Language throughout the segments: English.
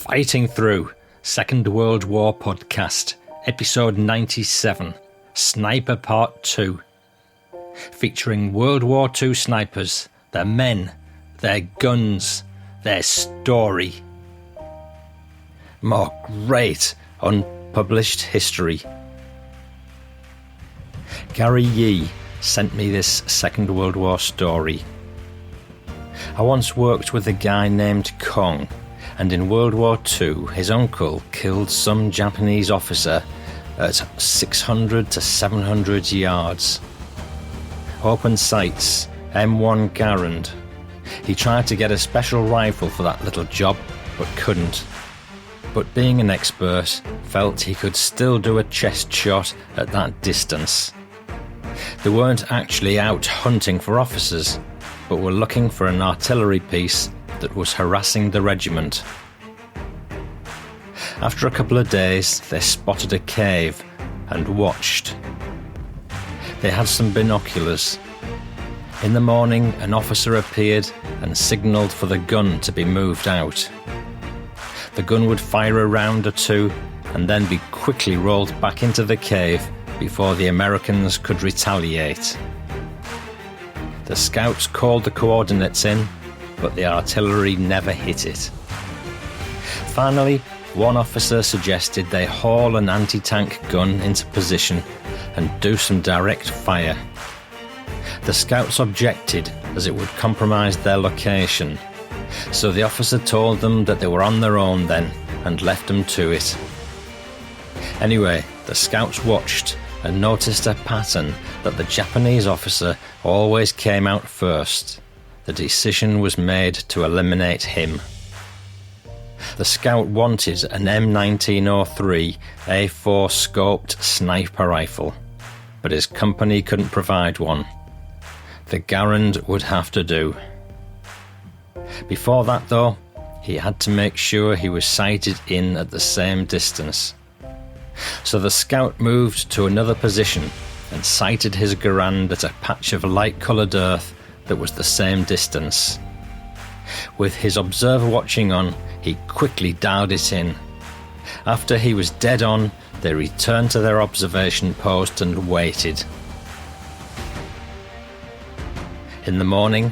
Fighting Through, Second World War Podcast, Episode 97, Sniper Part 2. Featuring World War II snipers, their men, their guns, their story. More great, unpublished history. Gary Yee sent me this Second World War story. I once worked with a guy named Kong, and in World War II his uncle killed some Japanese officer at 600 to 700 yards. Open sights, M1 Garand. He tried to get a special rifle for that little job, but couldn't. But being an expert, felt he could still do a chest shot at that distance. They weren't actually out hunting for officers, but were looking for an artillery piece that was harassing the regiment. After a couple of days, they spotted a cave and watched. They had some binoculars. In the morning, an officer appeared and signalled for the gun to be moved out. The gun would fire a round or two and then be quickly rolled back into the cave before the Americans could retaliate. The scouts called the coordinates in, but the artillery never hit it. Finally, one officer suggested they haul an anti-tank gun into position and do some direct fire. The scouts objected as it would compromise their location, so the officer told them that they were on their own then and left them to it. Anyway, the scouts watched and noticed a pattern that the Japanese officer always came out first. The decision was made to eliminate him. The scout wanted an M1903 A4 scoped sniper rifle, but his company couldn't provide one. The Garand would have to do. Before that though, he had to make sure he was sighted in at the same distance. So the scout moved to another position and sighted his Garand at a patch of light-coloured earth that was the same distance. With his observer watching on, he quickly dialed it in. After he was dead on, they returned to their observation post and waited. In the morning,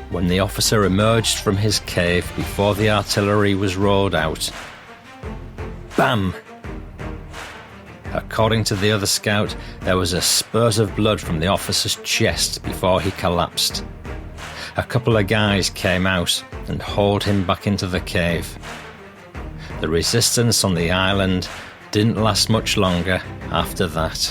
when the officer emerged from his cave before the artillery was rolled out, BAM! According to the other scout, there was a spurt of blood from the officer's chest before he collapsed. A couple of guys came out and hauled him back into the cave. The resistance on the island didn't last much longer after that.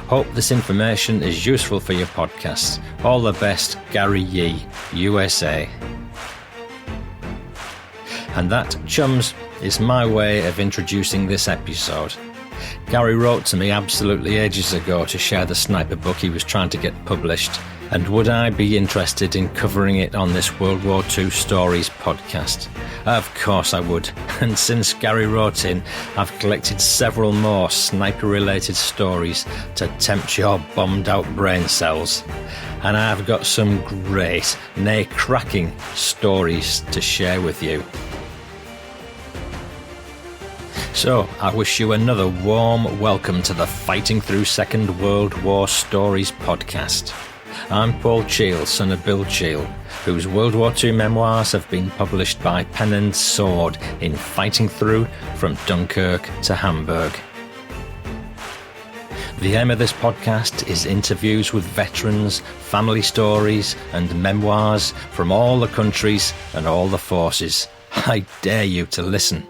Hope this information is useful for your podcast. All the best, Gary Yee, USA. And that, chums, is my way of introducing this episode. Gary wrote to me absolutely ages ago to share the sniper book he was trying to get published, and would I be interested in covering it on this World War II Stories podcast? Of course I would, and since Gary wrote in, I've collected several more sniper-related stories to tempt your bombed-out brain cells. And I've got some great, nay cracking, stories to share with you. So, I wish you another warm welcome to the Fighting Through Second World War Stories podcast. I'm Paul Cheel, son of Bill Cheel, whose World War II memoirs have been published by Pen and Sword in Fighting Through from Dunkirk to Hamburg. The aim of this podcast is interviews with veterans, family stories and memoirs from all the countries and all the forces. I dare you to listen.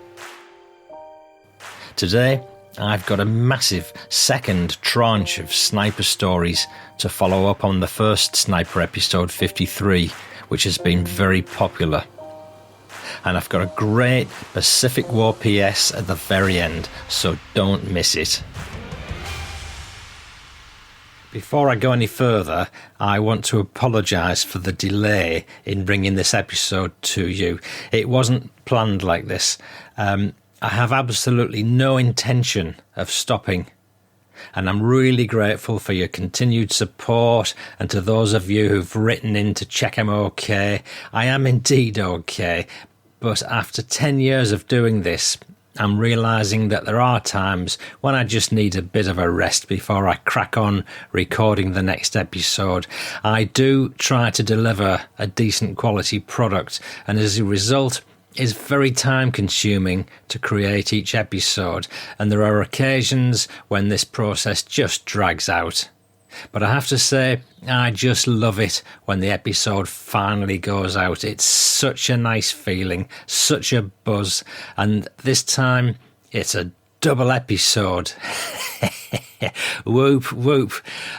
Today, I've got a massive second tranche of sniper stories to follow up on the first sniper episode 53, which has been very popular. And I've got a great Pacific War PS at the very end, so don't miss it. Before I go any further, I want to apologise for the delay in bringing this episode to you. It wasn't planned like this. I have absolutely no intention of stopping, and I'm really grateful for your continued support and to those of you who've written in to check I'm okay. I am indeed okay, but after 10 years of doing this, I'm realising that there are times when I just need a bit of a rest before I crack on recording the next episode. I do try to deliver a decent quality product, and as a result, it's very time consuming to create each episode, and there are occasions when this process just drags out. But I have to say, I just love it when the episode finally goes out. It's such a nice feeling, such a buzz, and this time it's a double episode. Whoop, whoop.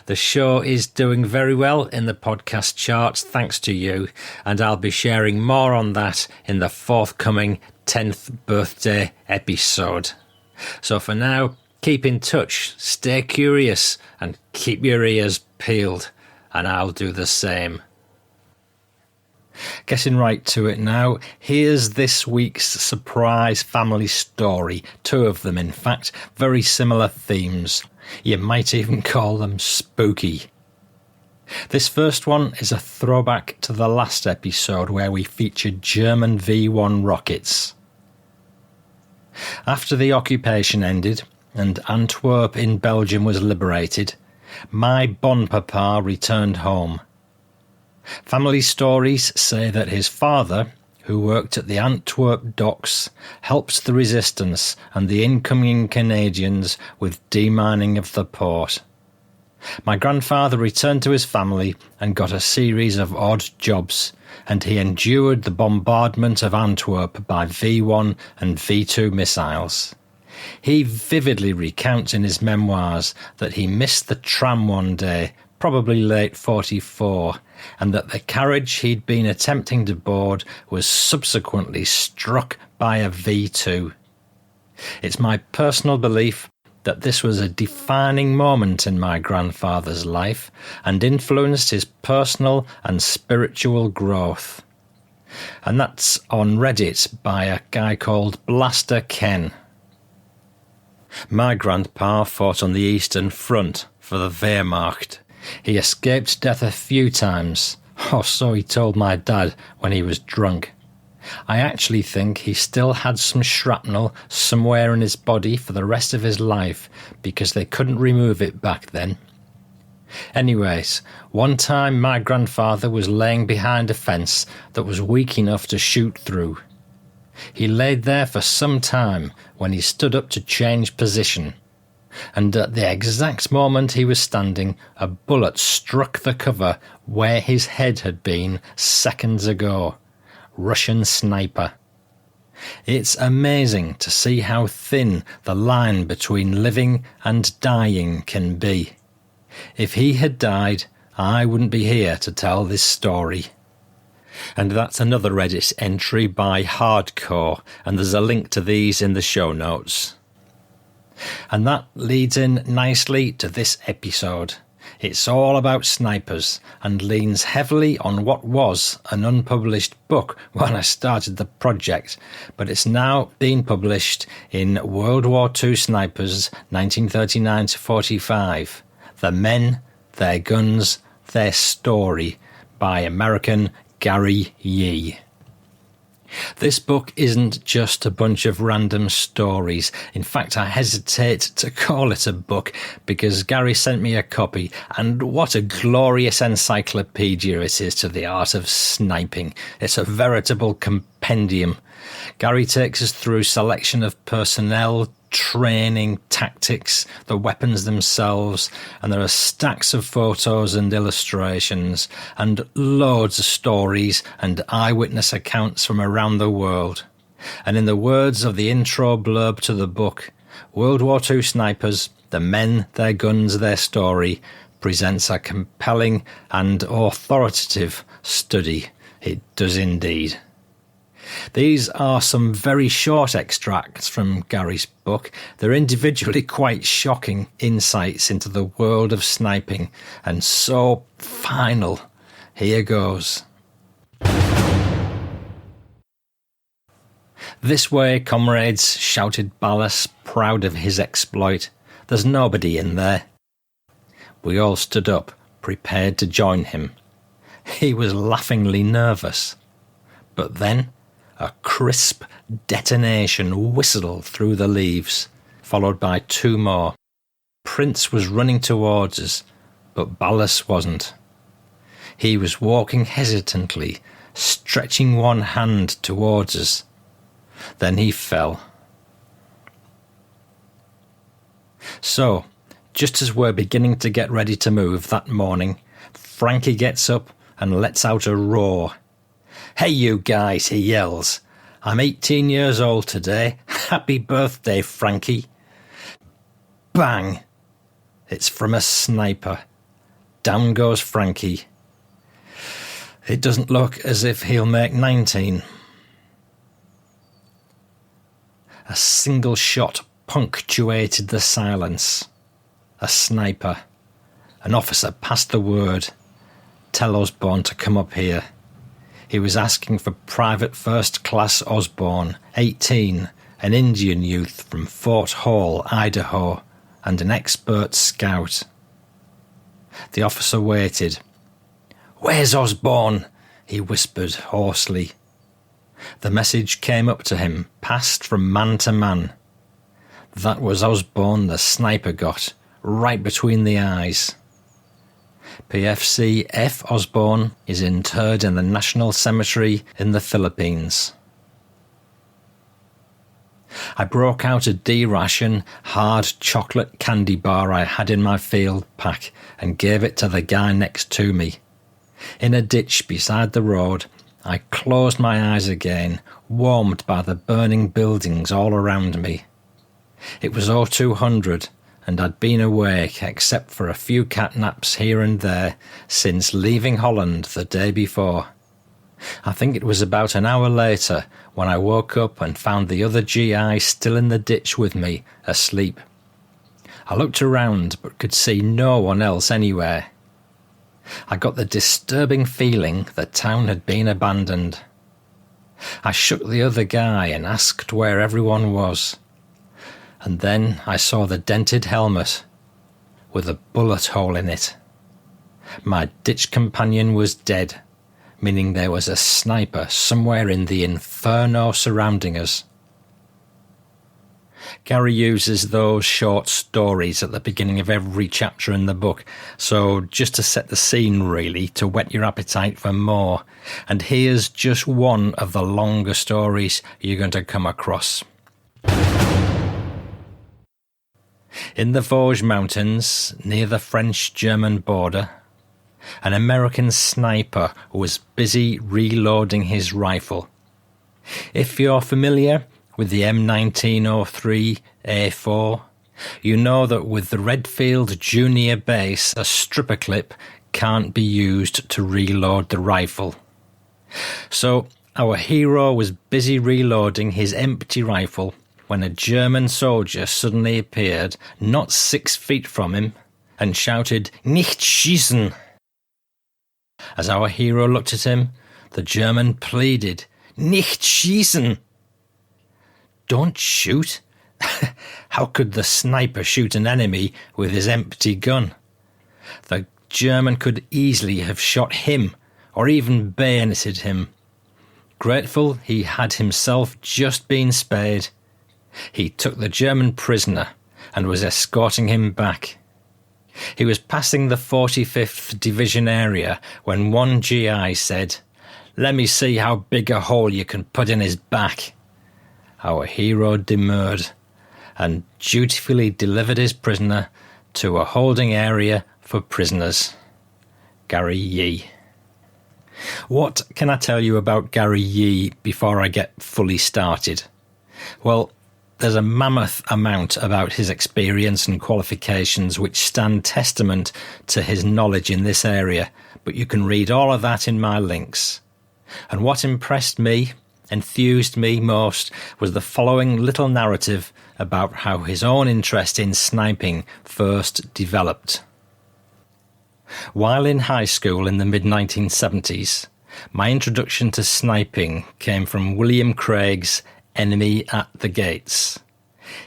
The show is doing very well in the podcast charts thanks to you, and I'll be sharing more on that in the forthcoming 10th birthday episode. So for now, keep in touch, stay curious, and keep your ears peeled, and I'll do the same. Getting right to it now, here's this week's surprise family story. 2 of them, in fact, very similar themes. You might even call them spooky. This first one is a throwback to the last episode where we featured German V1 rockets. After the occupation ended and Antwerp in Belgium was liberated, my bonpapa returned home. Family stories say that his father, who worked at the Antwerp docks, helped the resistance and the incoming Canadians with demining of the port. My grandfather returned to his family and got a series of odd jobs, and he endured the bombardment of Antwerp by V1 and V2 missiles. He vividly recounts in his memoirs that he missed the tram one day, probably late 44, and that the carriage he'd been attempting to board was subsequently struck by a V2. It's my personal belief that this was a defining moment in my grandfather's life and influenced his personal and spiritual growth. And that's on Reddit by a guy called Blaster Ken. My grandpa fought on the Eastern Front for the Wehrmacht. He escaped death a few times, or so he told my dad when he was drunk. I actually think he still had some shrapnel somewhere in his body for the rest of his life because they couldn't remove it back then. Anyways, one time my grandfather was laying behind a fence that was weak enough to shoot through. He laid there for some time when he stood up to change position, and at the exact moment he was standing, a bullet struck the cover where his head had been seconds ago. Russian sniper. It's amazing to see how thin the line between living and dying can be. If he had died, I wouldn't be here to tell this story. And that's another Reddit entry by Hardcore, and there's a link to these in the show notes. And that leads in nicely to this episode. It's all about snipers and leans heavily on what was an unpublished book when I started the project, but it's now been published in World War II Snipers 1939 to 45, The Men, Their Guns, Their Story by American Gary Yee. This book isn't just a bunch of random stories. In fact, I hesitate to call it a book because Gary sent me a copy, and what a glorious encyclopedia it is to the art of sniping. It's a veritable compendium. Gary takes us through selection of personnel, training, tactics, the weapons themselves, and there are stacks of photos and illustrations, and loads of stories and eyewitness accounts from around the world. And in the words of the intro blurb to the book, World War II Snipers, The Men, Their Guns, Their Story presents a compelling and authoritative study. It does indeed. These are some very short extracts from Gary's book. They're individually quite shocking insights into the world of sniping, and so final. Here goes. "This way, comrades," shouted Ballas, proud of his exploit. "There's nobody in there." We all stood up, prepared to join him. He was laughingly nervous. But then A crisp detonation whistled through the leaves, followed by two more. Prince was running towards us, but Ballas wasn't. He was walking hesitantly, stretching one hand towards us. Then he fell. So, just as we're beginning to get ready to move that morning, Frankie gets up and lets out a roar. "Hey you guys," he yells. "I'm 18 years old today. Happy birthday, Frankie." Bang! It's from a sniper. Down goes Frankie. It doesn't look as if he'll make 19. A single shot punctuated the silence. A sniper. An officer passed the word. "Tell Osborne to come up here." He was asking for Private First Class Osborne, 18, an Indian youth from Fort Hall, Idaho, and an expert scout. The officer waited. "Where's Osborne?" he whispered hoarsely. The message came up to him, passed from man to man. That was Osborne the sniper got, right between the eyes. PFC F. Osborne is interred in the National Cemetery in the Philippines. I broke out a D-ration hard chocolate candy bar I had in my field pack and gave it to the guy next to me. In a ditch beside the road, I closed my eyes again, warmed by the burning buildings all around me. It was 0200, and I'd been awake except for a few catnaps here and there since leaving Holland the day before. I think it was about an hour later when I woke up and found the other GI still in the ditch with me, asleep. I looked around but could see no one else anywhere. I got the disturbing feeling the town had been abandoned. I shook the other guy and asked where everyone was. And then I saw the dented helmet with a bullet hole in it. My ditch companion was dead, meaning there was a sniper somewhere in the inferno surrounding us. Gary uses those short stories at the beginning of every chapter in the book, so just to set the scene really, to whet your appetite for more. And here's just one of the longer stories you're going to come across. In the Vosges Mountains, near the French-German border, an American sniper was busy reloading his rifle. If you're familiar with the M1903A4, you know that with the Redfield Junior base, a stripper clip can't be used to reload the rifle. So our hero was busy reloading his empty rifle when a German soldier suddenly appeared not 6 feet from him and shouted, "Nicht schießen!" As our hero looked at him, the German pleaded, "Nicht schießen!" Don't shoot? How could the sniper shoot an enemy with his empty gun? The German could easily have shot him or even bayoneted him. Grateful he had himself just been spared, he took the German prisoner and was escorting him back. He was passing the 45th Division area when one GI said, "Let me see how big a hole you can put in his back." Our hero demurred and dutifully delivered his prisoner to a holding area for prisoners. Gary Yee. What can I tell you about Gary Yee before I get fully started? Well, there's a mammoth amount about his experience and qualifications which stand testament to his knowledge in this area, but you can read all of that in my links. And what impressed me, enthused me most, was the following little narrative about how his own interest in sniping first developed. While in high school in the mid-1970s, my introduction to sniping came from William Craig's Enemy at the Gates.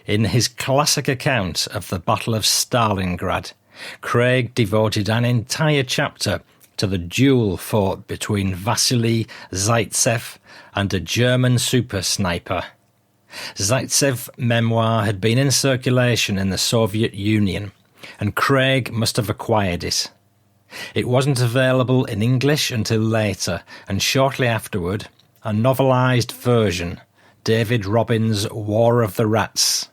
In his classic account of the Battle of Stalingrad, Craig devoted an entire chapter to the duel fought between Vasily Zaitsev and a German super sniper. Zaitsev's memoir had been in circulation in the Soviet Union, and Craig must have acquired it. It wasn't available in English until later, and shortly afterward, a novelised version, David Robbins' War of the Rats,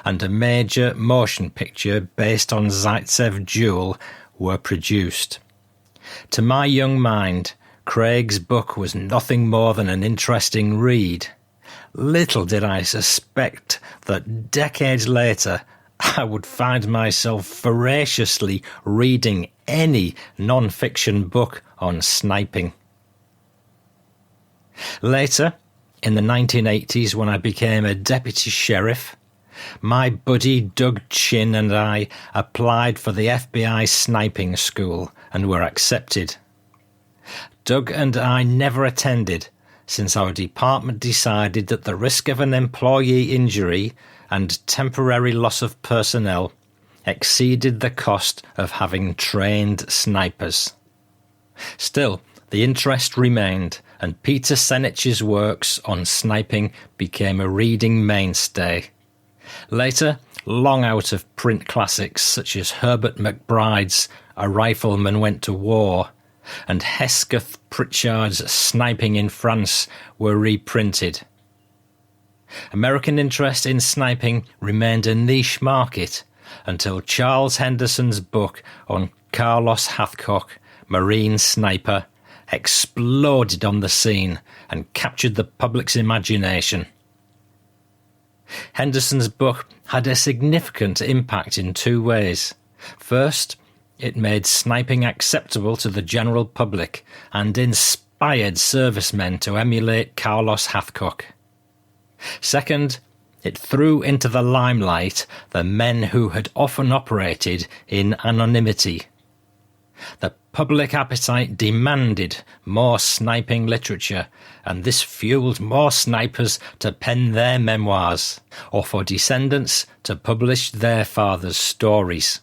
and a major motion picture based on Zaitsev's duel were produced. To my young mind, Craig's book was nothing more than an interesting read. Little did I suspect that decades later I would find myself voraciously reading any non-fiction book on sniping. Later, in the 1980s, when I became a deputy sheriff, my buddy Doug Chin and I applied for the FBI sniping school and were accepted. Doug and I never attended, since our department decided that the risk of an employee injury and temporary loss of personnel exceeded the cost of having trained snipers. Still, the interest remained, and Peter Senich's works on sniping became a reading mainstay. Later, long out of print classics such as Herbert McBride's A Rifleman Went to War and Hesketh Pritchard's Sniping in France were reprinted. American interest in sniping remained a niche market until Charles Henderson's book on Carlos Hathcock, Marine Sniper, exploded on the scene and captured the public's imagination. Henderson's book had a significant impact in two ways. First, it made sniping acceptable to the general public and inspired servicemen to emulate Carlos Hathcock. Second, it threw into the limelight the men who had often operated in anonymity. The public appetite demanded more sniping literature, and this fueled more snipers to pen their memoirs, or for descendants to publish their fathers' stories.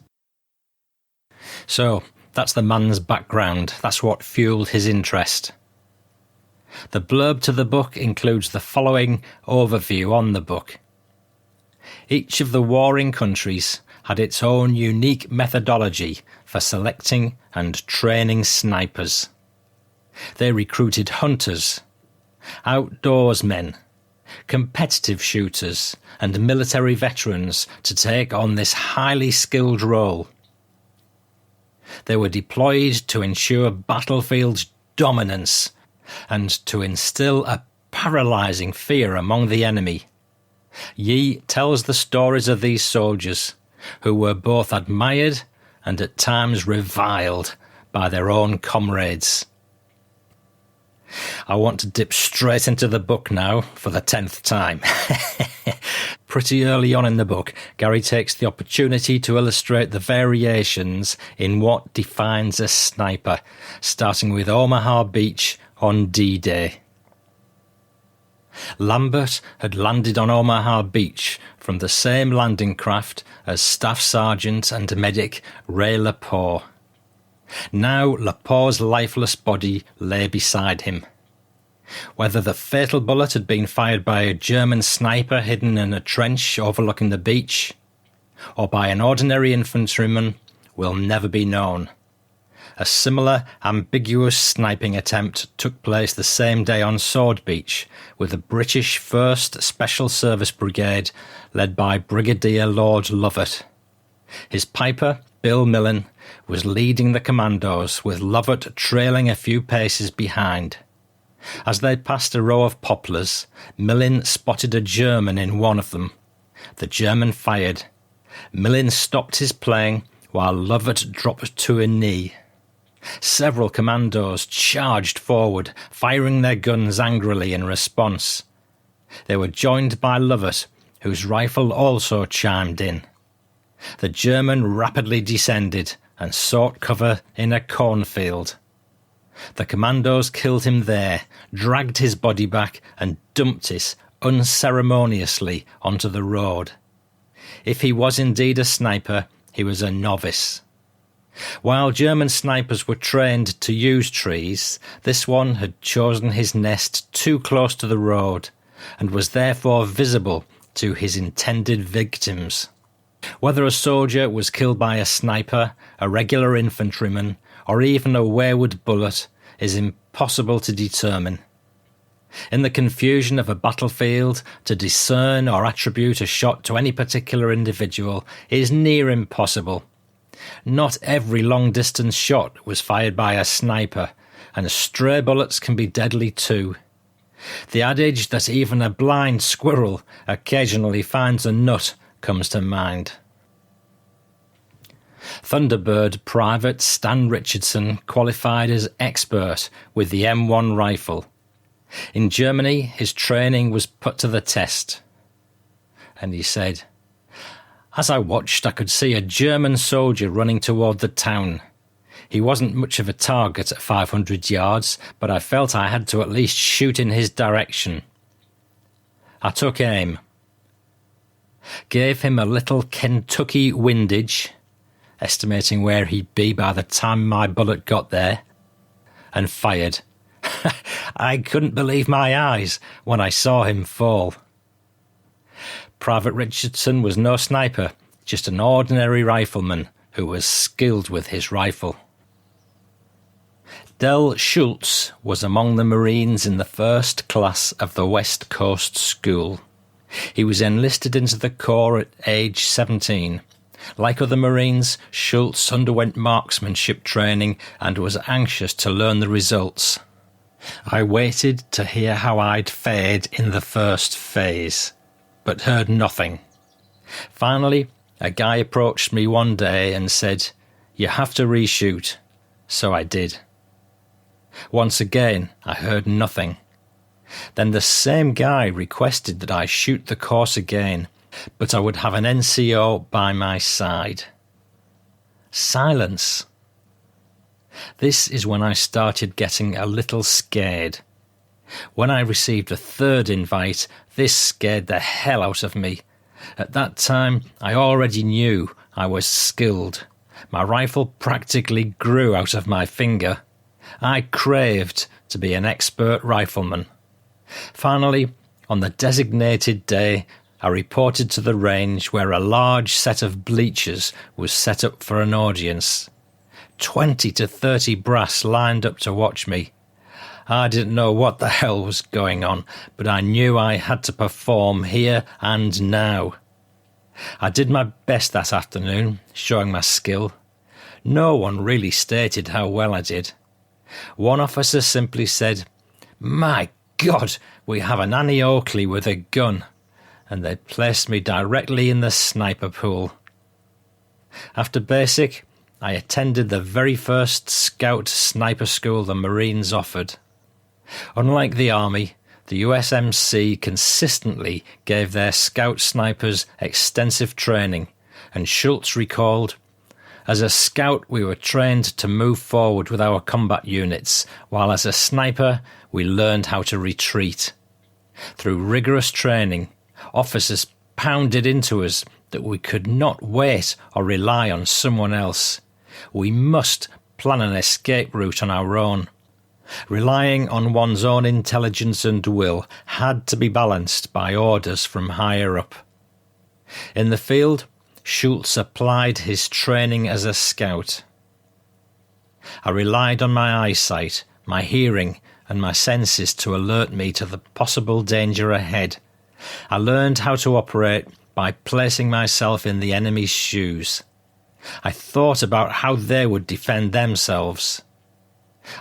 So, that's the man's background. That's what fueled his interest. The blurb to the book includes the following overview on the book. Each of the warring countries had its own unique methodology for selecting and training snipers. They recruited hunters, outdoorsmen, competitive shooters, and military veterans to take on this highly skilled role. They were deployed to ensure battlefield dominance and to instill a paralysing fear among the enemy. Yee tells the stories of these soldiers, who were both admired and at times reviled by their own comrades. I want to dip straight into the book now for the 10th time. Pretty early on in the book, Gary takes the opportunity to illustrate the variations in what defines a sniper, starting with Omaha Beach on D-Day. Lambert had landed on Omaha Beach from the same landing craft as Staff Sergeant and Medic Ray Lepore. Now Lepore's lifeless body lay beside him. Whether the fatal bullet had been fired by a German sniper hidden in a trench overlooking the beach, or by an ordinary infantryman, will never be known. A similar ambiguous sniping attempt took place the same day on Sword Beach with the British 1st Special Service Brigade led by Brigadier Lord Lovett. His piper, Bill Millen, was leading the commandos with Lovett trailing a few paces behind. As they passed a row of poplars, Millen spotted a German in one of them. The German fired. Millen stopped his playing while Lovett dropped to a knee. Several commandos charged forward, firing their guns angrily in response. They were joined by Lovett, whose rifle also chimed in. The German rapidly descended and sought cover in a cornfield. The commandos killed him there, dragged his body back and dumped it unceremoniously onto the road. If he was indeed a sniper, he was a novice. While German snipers were trained to use trees, this one had chosen his nest too close to the road and was therefore visible to his intended victims. Whether a soldier was killed by a sniper, a regular infantryman, or even a wayward bullet is impossible to determine. In the confusion of a battlefield, to discern or attribute a shot to any particular individual is near impossible. Not every long-distance shot was fired by a sniper, and stray bullets can be deadly too. The adage that even a blind squirrel occasionally finds a nut comes to mind. Thunderbird Private Stan Richardson qualified as expert with the M1 rifle. In Germany, his training was put to the test. And he said, "As I watched, I could see a German soldier running toward the town. He wasn't much of a target at 500 yards, but I felt I had to at least shoot in his direction. I took aim, gave him a little Kentucky windage, estimating where he'd be by the time my bullet got there, and fired. I couldn't believe my eyes when I saw him fall." Private Richardson was no sniper, just an ordinary rifleman who was skilled with his rifle. Del Schultz was among the Marines in the first class of the West Coast School. He was enlisted into the Corps at age 17. Like other Marines, Schultz underwent marksmanship training and was anxious to learn the results. I waited to hear how I'd fared in the first phase, but heard nothing. Finally, a guy approached me one day and said, "You have to reshoot." So I did. Once again, I heard nothing. Then the same guy requested that I shoot the course again, but I would have an NCO by my side. Silence. This is when I started getting a little scared. When I received a third invite, this scared the hell out of me. At that time, I already knew I was skilled. My rifle practically grew out of my finger. I craved to be an expert rifleman. Finally, on the designated day, I reported to the range where a large set of bleachers was set up for an audience. 20 to 30 brass lined up to watch me. I didn't know what the hell was going on, but I knew I had to perform here and now. I did my best that afternoon, showing my skill. No one really stated how well I did. One officer simply said, "My God, we have an Annie Oakley with a gun," and they placed me directly in the sniper pool. After basic, I attended the very first Scout sniper school the Marines offered. Unlike the Army, the USMC consistently gave their Scout snipers extensive training, and Schultz recalled, "As a Scout we were trained to move forward with our combat units, while as a sniper we learned how to retreat. Through rigorous training, officers pounded into us that we could not wait or rely on someone else. We must plan an escape route on our own. Relying on one's own intelligence and will had to be balanced by orders from higher up." In the field, Schultz applied his training as a scout. I relied on my eyesight, my hearing, and my senses to alert me to the possible danger ahead. I learned how to operate by placing myself in the enemy's shoes. I thought about how they would defend themselves.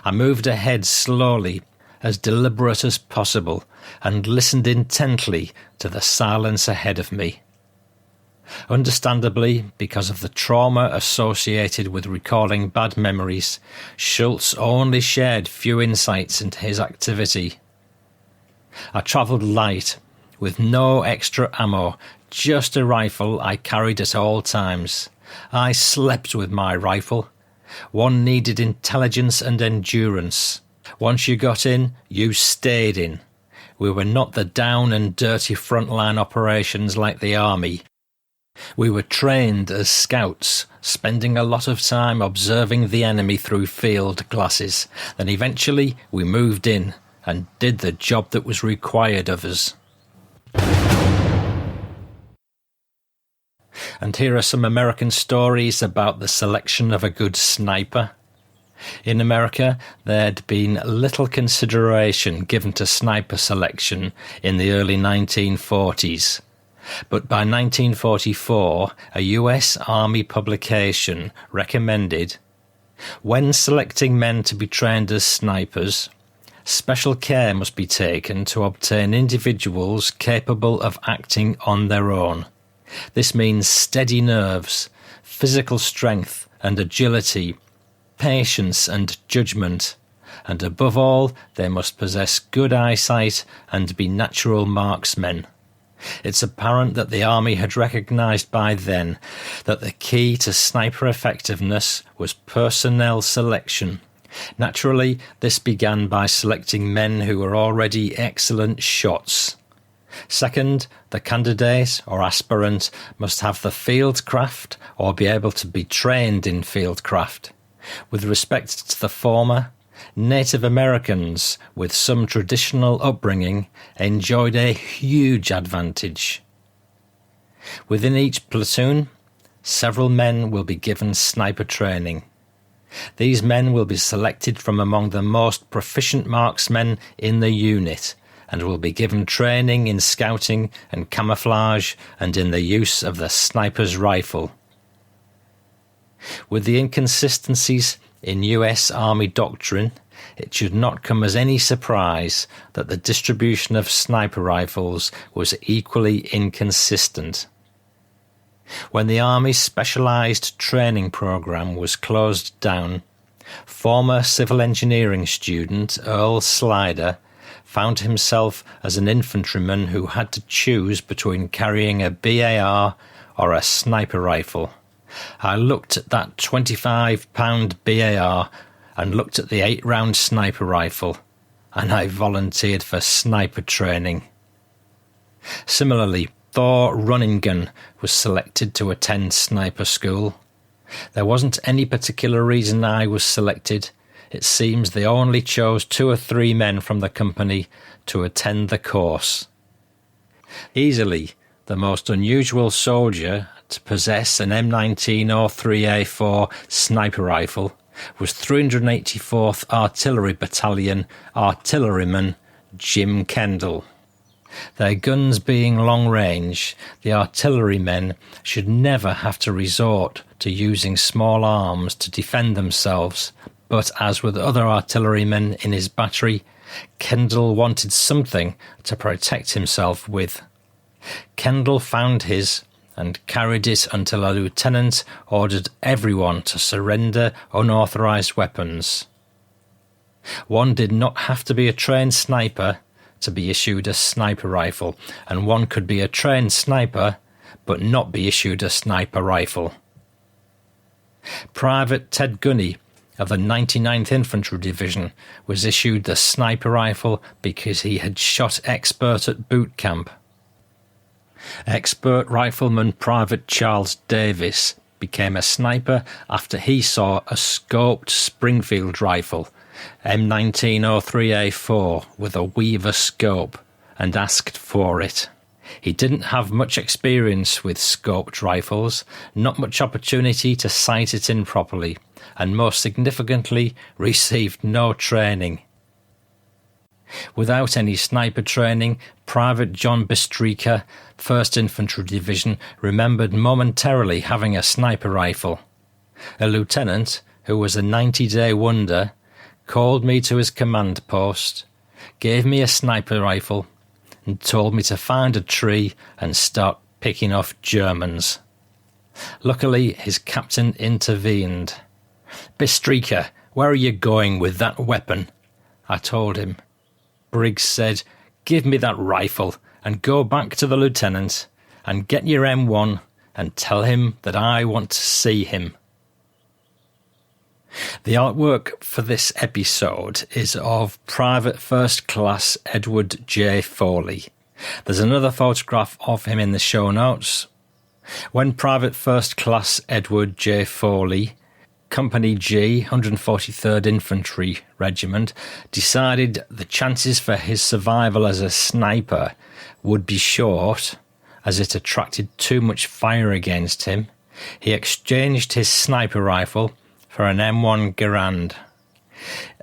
I moved ahead slowly, as deliberate as possible, and listened intently to the silence ahead of me. Understandably, because of the trauma associated with recalling bad memories, Schultz only shared few insights into his activity. I travelled light, with no extra ammo, just a rifle I carried at all times. I slept with my rifle. One needed intelligence and endurance. Once you got in, you stayed in. We were not the down and dirty frontline operations like the Army. We were trained as scouts, spending a lot of time observing the enemy through field glasses. Then eventually we moved in and did the job that was required of us. And here are some American stories about the selection of a good sniper. In America, there'd been little consideration given to sniper selection in the early 1940s. But by 1944, a US Army publication recommended, when selecting men to be trained as snipers, special care must be taken to obtain individuals capable of acting on their own. This means steady nerves, physical strength and agility, patience and judgment, and above all, they must possess good eyesight and be natural marksmen. It's apparent that the Army had recognised by then that the key to sniper effectiveness was personnel selection. Naturally, this began by selecting men who were already excellent shots. Second, the candidate or aspirant must have the fieldcraft or be able to be trained in fieldcraft. With respect to the former, Native Americans with some traditional upbringing enjoyed a huge advantage. Within each platoon, several men will be given sniper training. These men will be selected from among the most proficient marksmen in the unit and will be given training in scouting and camouflage and in the use of the sniper's rifle. With the inconsistencies in US Army doctrine, it should not come as any surprise that the distribution of sniper rifles was equally inconsistent. When the Army's specialised training programme was closed down, former civil engineering student Earl Slider found himself as an infantryman who had to choose between carrying a BAR or a sniper rifle. I looked at that 25-pound BAR and looked at the 8-round sniper rifle, and I volunteered for sniper training. Similarly, Thor Runningen was selected to attend sniper school. There wasn't any particular reason I was selected. It seems they only chose 2 or 3 men from the company to attend the course. Easily the most unusual soldier to possess an M19 or 3A4 sniper rifle was 384th Artillery Battalion artilleryman Jim Kendall. Their guns being long-range, the artillerymen should never have to resort to using small arms to defend themselves, but as with other artillerymen in his battery, Kendall wanted something to protect himself with. Kendall found his and carried it until a lieutenant ordered everyone to surrender unauthorised weapons. One did not have to be a trained sniper to be issued a sniper rifle, and one could be a trained sniper but not be issued a sniper rifle. Private Ted Gunney of the 99th Infantry Division was issued the sniper rifle because he had shot expert at boot camp. Expert rifleman Private Charles Davis became a sniper after he saw a scoped Springfield rifle, M1903A4 with a Weaver scope, and asked for it. He didn't have much experience with scoped rifles, not much opportunity to sight it in properly, and most significantly, received no training. Without any sniper training, Private John Bistreaker, 1st Infantry Division, remembered momentarily having a sniper rifle. A lieutenant, who was a 90-day wonder, called me to his command post, gave me a sniper rifle, and told me to find a tree and start picking off Germans. Luckily, his captain intervened. "Bistreaker, where are you going with that weapon?" I told him. Briggs said, "Give me that rifle and go back to the lieutenant and get your M1 and tell him that I want to see him." The artwork for this episode is of Private First Class Edward J. Foley. There's another photograph of him in the show notes. When Private First Class Edward J. Foley, Company G, 143rd Infantry Regiment, decided the chances for his survival as a sniper would be short, as it attracted too much fire against him, he exchanged his sniper rifle for an M1 Garand.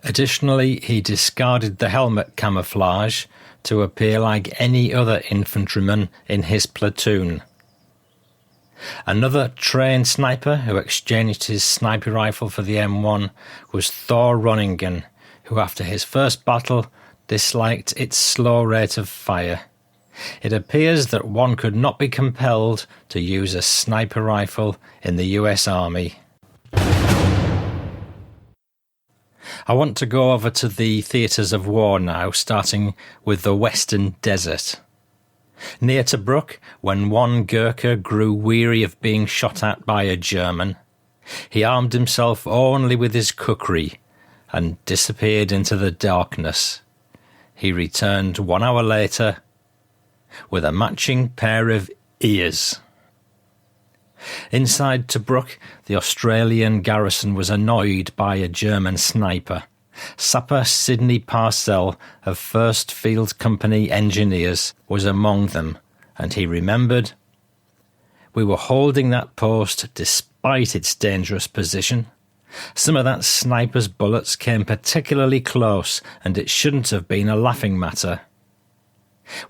Additionally, he discarded the helmet camouflage to appear like any other infantryman in his platoon. Another trained sniper who exchanged his sniper rifle for the M1 was Thor Ronningen, who after his first battle disliked its slow rate of fire. It appears that one could not be compelled to use a sniper rifle in the US Army. I want to go over to the theatres of war now, starting with the Western Desert. Near Tobruk, when one Gurkha grew weary of being shot at by a German, he armed himself only with his kukri and disappeared into the darkness. He returned 1 hour later with a matching pair of ears. Inside Tobruk, the Australian garrison was annoyed by a German sniper. Sapper Sidney Parcell of 1st Field Company Engineers was among them, and he remembered, "We were holding that post despite its dangerous position. Some of that sniper's bullets came particularly close, and it shouldn't have been a laughing matter."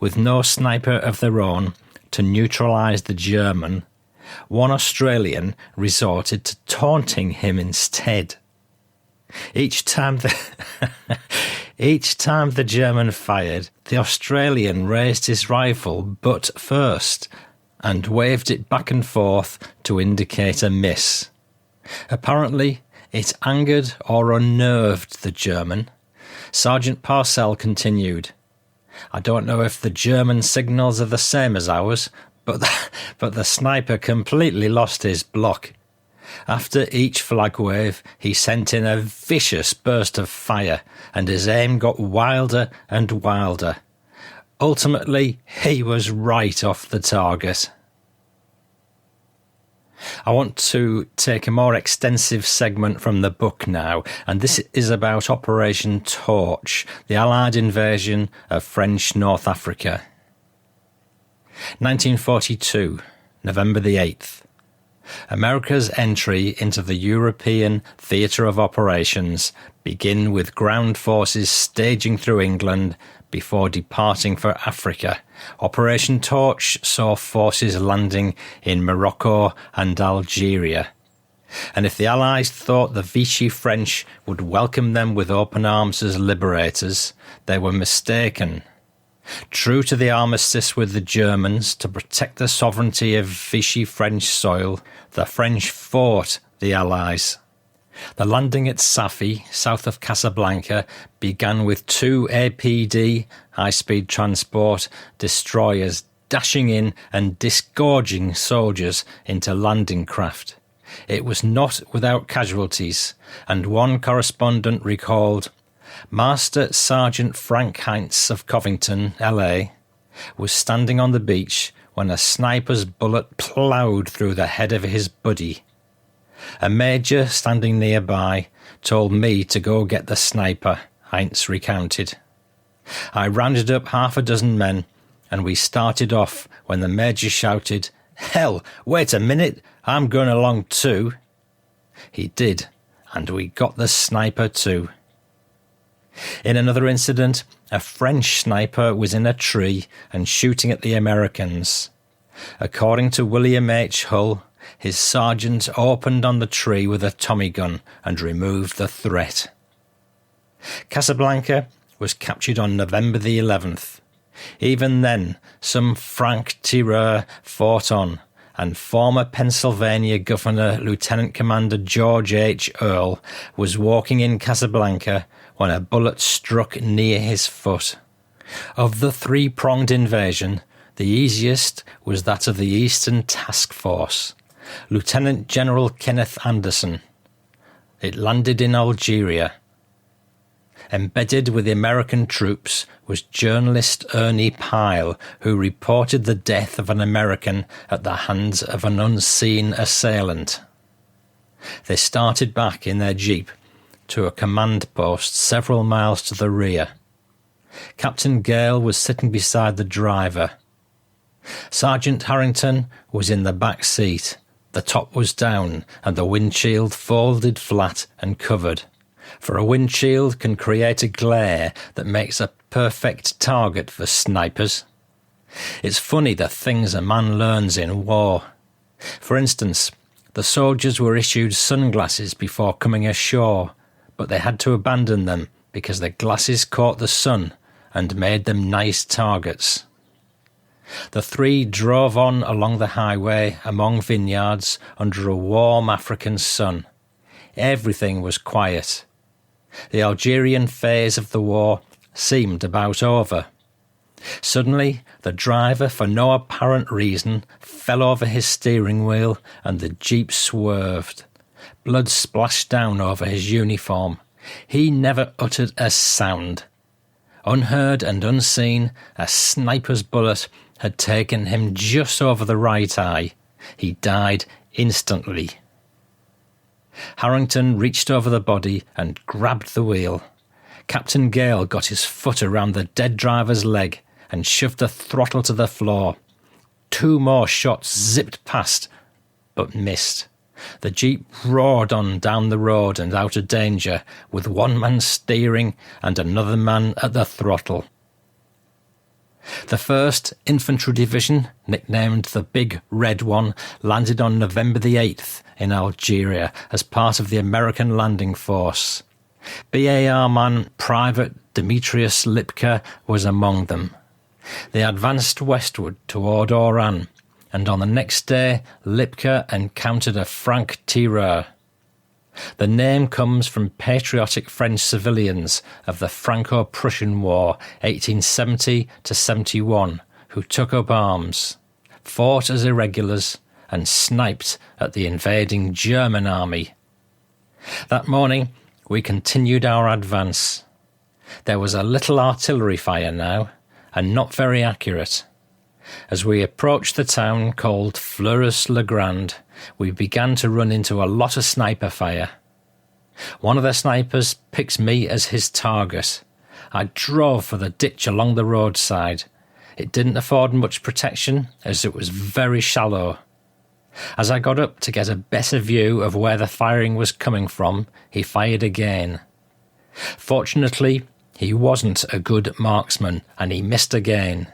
With no sniper of their own to neutralise the German, one Australian resorted to taunting him instead. Each time the German fired, the Australian raised his rifle butt first and waved it back and forth to indicate a miss. Apparently, it angered or unnerved the German. Sergeant Parcell continued, "I don't know if the German signals are the same as ours, but the sniper completely lost his block. After each flag wave, he sent in a vicious burst of fire, and his aim got wilder and wilder. Ultimately, he was right off the target." I want to take a more extensive segment from the book now, and this is about Operation Torch, the Allied invasion of French North Africa. 1942, November the 8th. America's entry into the European theatre of operations began with ground forces staging through England before departing for Africa. Operation Torch saw forces landing in Morocco and Algeria. And if the Allies thought the Vichy French would welcome them with open arms as liberators, they were mistaken. True to the armistice with the Germans to protect the sovereignty of Vichy French soil, the French fought the Allies. The landing at Safi, south of Casablanca, began with 2 APD high-speed transport destroyers dashing in and disgorging soldiers into landing craft. It was not without casualties, and one correspondent recalled, "Master Sergeant Frank Heinz of Covington, LA, was standing on the beach when a sniper's bullet ploughed through the head of his buddy. A major standing nearby told me to go get the sniper," Heinz recounted. "I rounded up 6 men, and we started off when the major shouted, 'Hell, wait a minute, I'm going along too.' He did, and we got the sniper too." In another incident, a French sniper was in a tree and shooting at the Americans. According to William H. Hull, his sergeant opened on the tree with a Tommy gun and removed the threat. Casablanca was captured on November the 11th. Even then, some franc-tireurs fought on, and former Pennsylvania Governor Lieutenant Commander George H. Earle was walking in Casablanca when a bullet struck near his foot. Of the 3-pronged invasion, the easiest was that of the Eastern Task Force, Lieutenant General Kenneth Anderson. It landed in Algeria. Embedded with the American troops was journalist Ernie Pyle, who reported the death of an American at the hands of an unseen assailant. They started back in their jeep to a command post several miles to the rear. Captain Gale was sitting beside the driver. Sergeant Harrington was in the back seat. The top was down and the windshield folded flat and covered, for a windshield can create a glare that makes a perfect target for snipers. It's funny the things a man learns in war. For instance, the soldiers were issued sunglasses before coming ashore, but they had to abandon them because the glasses caught the sun and made them nice targets. The three drove on along the highway among vineyards under a warm African sun. Everything was quiet. The Algerian phase of the war seemed about over. Suddenly, the driver, for no apparent reason, fell over his steering wheel and the jeep swerved. Blood splashed down over his uniform. He never uttered a sound. Unheard and unseen, a sniper's bullet had taken him just over the right eye. He died instantly. Harrington reached over the body and grabbed the wheel. Captain Gale got his foot around the dead driver's leg and shoved the throttle to the floor. 2 more shots zipped past, but missed. The jeep roared on down the road and out of danger, with one man steering and another man at the throttle. The 1st Infantry Division, nicknamed the Big Red One, landed on November the 8th in Algeria as part of the American landing force. BAR man Private Demetrius Lipka was among them. They advanced westward toward Oran, and on the next day Lipka encountered a franc-tireur. The name comes from patriotic French civilians of the Franco-Prussian War 1870-71 who took up arms, fought as irregulars and sniped at the invading German army. That morning we continued our advance. There was a little artillery fire now, and not very accurate. As we approached the town called Fleurus-le-Grand, we began to run into a lot of sniper fire. One of the snipers picked me as his target. I drove for the ditch along the roadside. It didn't afford much protection as it was very shallow. As I got up to get a better view of where the firing was coming from, he fired again. Fortunately, he wasn't a good marksman and he missed again.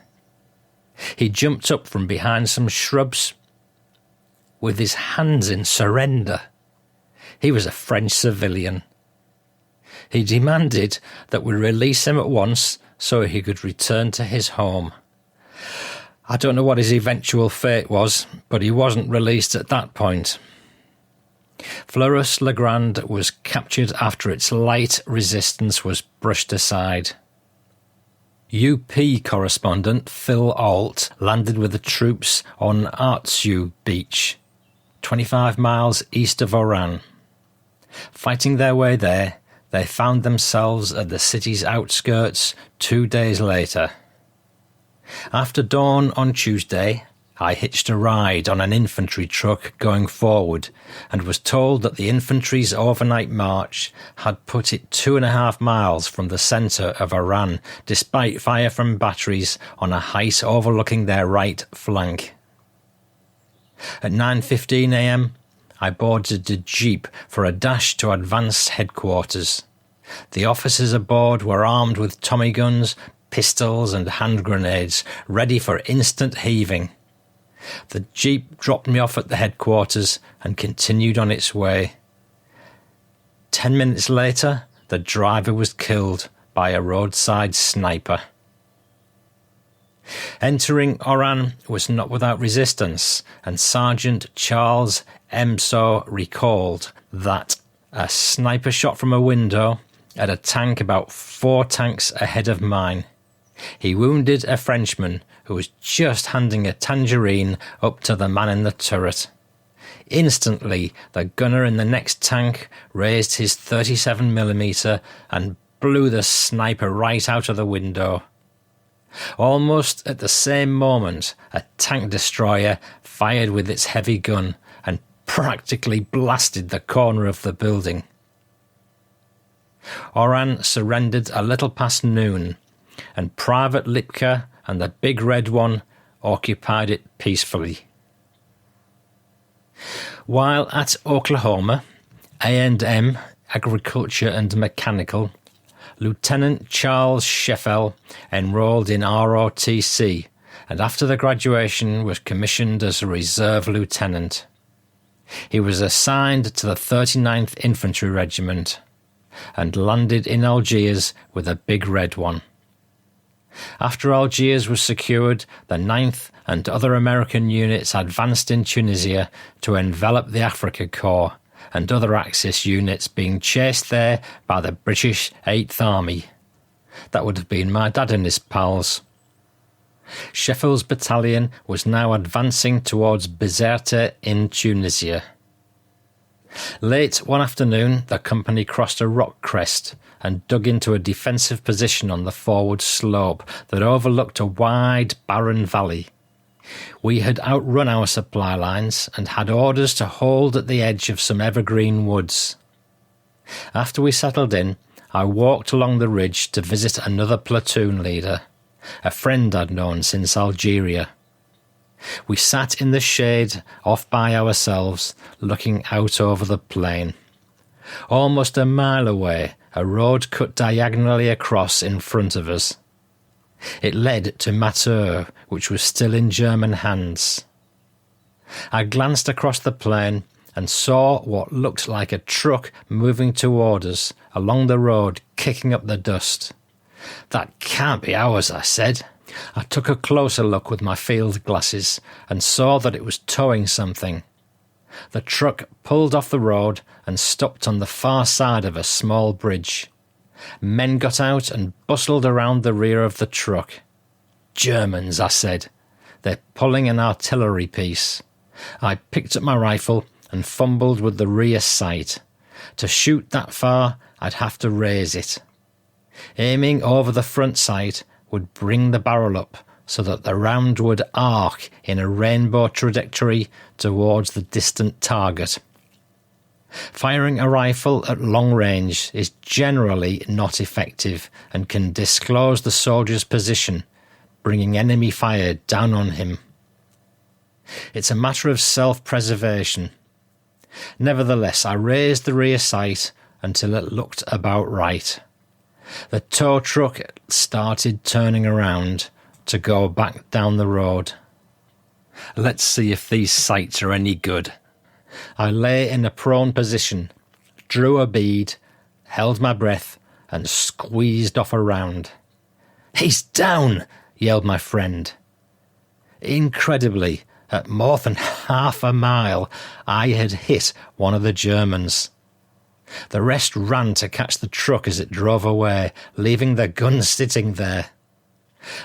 He jumped up from behind some shrubs with his hands in surrender. He was a French civilian. He demanded that we release him at once so he could return to his home. I don't know what his eventual fate was, but he wasn't released at that point. Fleurus-le-Grand was captured after its light resistance was brushed aside. UP correspondent Phil Ault landed with the troops on Artsu Beach, 25 miles east of Oran. Fighting their way there, they found themselves at the city's outskirts 2 days later. After dawn on Tuesday, I hitched a ride on an infantry truck going forward and was told that the infantry's overnight march had put it 2.5 miles from the centre of Oran, despite fire from batteries on a height overlooking their right flank. At 9:15 a.m, I boarded a jeep for a dash to advance headquarters. The officers aboard were armed with Tommy guns, pistols and hand grenades, ready for instant heaving. The jeep dropped me off at the headquarters and continued on its way. 10 minutes later, the driver was killed by a roadside sniper. Entering Oran was not without resistance, and Sergeant Charles Emso recalled that a sniper shot from a window at a tank about 4 tanks ahead of mine. He wounded a Frenchman who was just handing a tangerine up to the man in the turret. Instantly, the gunner in the next tank raised his 37mm and blew the sniper right out of the window. Almost at the same moment, a tank destroyer fired with its heavy gun and practically blasted the corner of the building. Oran surrendered a little past noon, and Private Lipka and the Big Red One occupied it peacefully. While at Oklahoma, A&M, Agriculture and Mechanical, Lieutenant Charles Sheffell enrolled in ROTC and after the graduation was commissioned as a reserve lieutenant. He was assigned to the 39th Infantry Regiment and landed in Algiers with a Big Red One. After Algiers was secured, the 9th and other American units advanced in Tunisia to envelop the Africa Corps and other Axis units being chased there by the British 8th Army. That would have been my dad and his pals. Sheffell's battalion was now advancing towards Bizerte in Tunisia. Late one afternoon, the company crossed a rock crest and dug into a defensive position on the forward slope that overlooked a wide, barren valley. We had outrun our supply lines and had orders to hold at the edge of some evergreen woods. After we settled in, I walked along the ridge to visit another platoon leader, a friend I'd known since Algeria. We sat in the shade off by ourselves, looking out over the plain. Almost a mile away, a road cut diagonally across in front of us. It led to Mateur, which was still in German hands. I glanced across the plain and saw what looked like a truck moving toward us along the road, kicking up the dust. "That can't be ours," I said. I took a closer look with my field glasses and saw that it was towing something. The truck pulled off the road and stopped on the far side of a small bridge. Men got out and bustled around the rear of the truck. "Germans," I said. "They're pulling an artillery piece." I picked up my rifle and fumbled with the rear sight. To shoot that far, I'd have to raise it. Aiming over the front sight would bring the barrel up so that the round would arc in a rainbow trajectory towards the distant target. Firing a rifle at long range is generally not effective and can disclose the soldier's position, bringing enemy fire down on him. It's a matter of self-preservation. Nevertheless, I raised the rear sight until it looked about right. The tow truck started turning around to go back down the road. Let's see if these sights are any good. I lay in a prone position, drew a bead, held my breath, and squeezed off a round. "He's down!" yelled my friend. Incredibly, at more than half a mile, I had hit one of the Germans. The rest ran to catch the truck as it drove away, leaving the gun sitting there.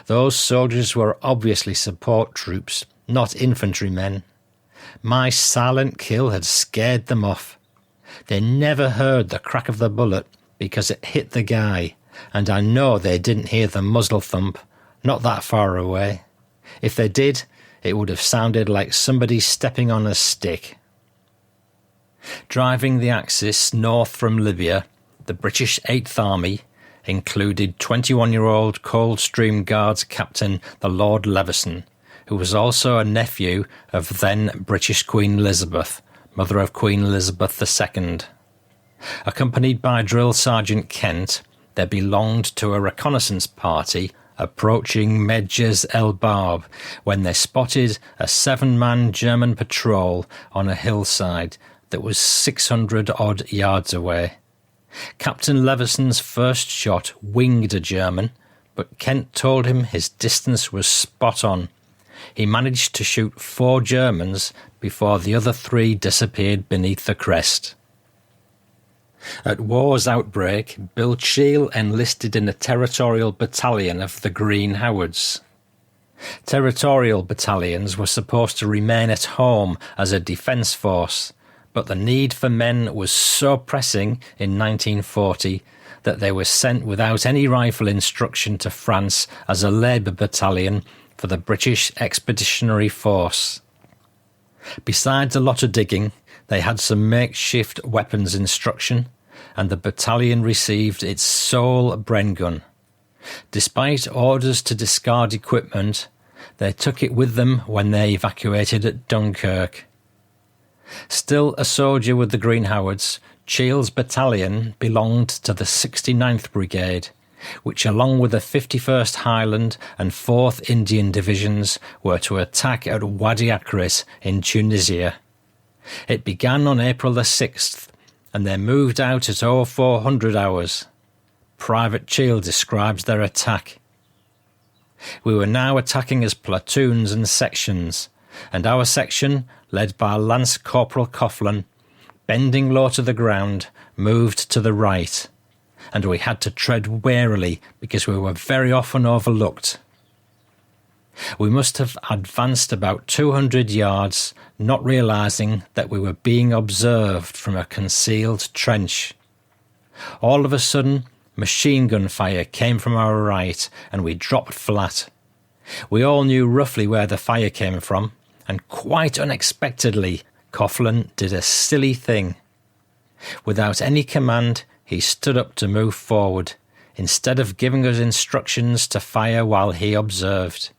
Those soldiers were obviously support troops, not infantrymen. My silent kill had scared them off. They never heard the crack of the bullet because it hit the guy, and I know they didn't hear the muzzle thump, not that far away. If they did, it would have sounded like somebody stepping on a stick. Driving the Axis north from Libya, the British 8th Army included 21-year-old Coldstream Guards Captain the Lord Leveson, who was also a nephew of then British Queen Elizabeth, mother of Queen Elizabeth II. Accompanied by Drill Sergeant Kent, they belonged to a reconnaissance party approaching Medjez El Barb when they spotted a 7-man German patrol on a hillside that was 600-odd yards away. Captain Leveson's first shot winged a German, but Kent told him his distance was spot on. He managed to shoot 4 Germans before the other 3 disappeared beneath the crest. At war's outbreak, Bill Cheel enlisted in a territorial battalion of the Green Howards. Territorial battalions were supposed to remain at home as a defence force, but the need for men was so pressing in 1940 that they were sent without any rifle instruction to France as a labour battalion for the British Expeditionary Force. Besides a lot of digging, they had some makeshift weapons instruction, and the battalion received its sole Bren gun. Despite orders to discard equipment, they took it with them when they evacuated at Dunkirk. Still a soldier with the Green Howards, Cheel's battalion belonged to the 69th Brigade, which along with the 51st Highland and 4th Indian Divisions were to attack at Wadi Akrit in Tunisia. It began on April the 6th, and they moved out at 0400 hours. Private Cheel describes their attack. We were now attacking as platoons and sections, and our section, led by Lance Corporal Coughlin, bending low to the ground, moved to the right, and we had to tread warily because we were very often overlooked. We must have advanced about 200 yards, not realising that we were being observed from a concealed trench. All of a sudden, machine gun fire came from our right, and we dropped flat. We all knew roughly where the fire came from, and quite unexpectedly, Coughlin did a silly thing. Without any command, he stood up to move forward, instead of giving us instructions to fire while he observed.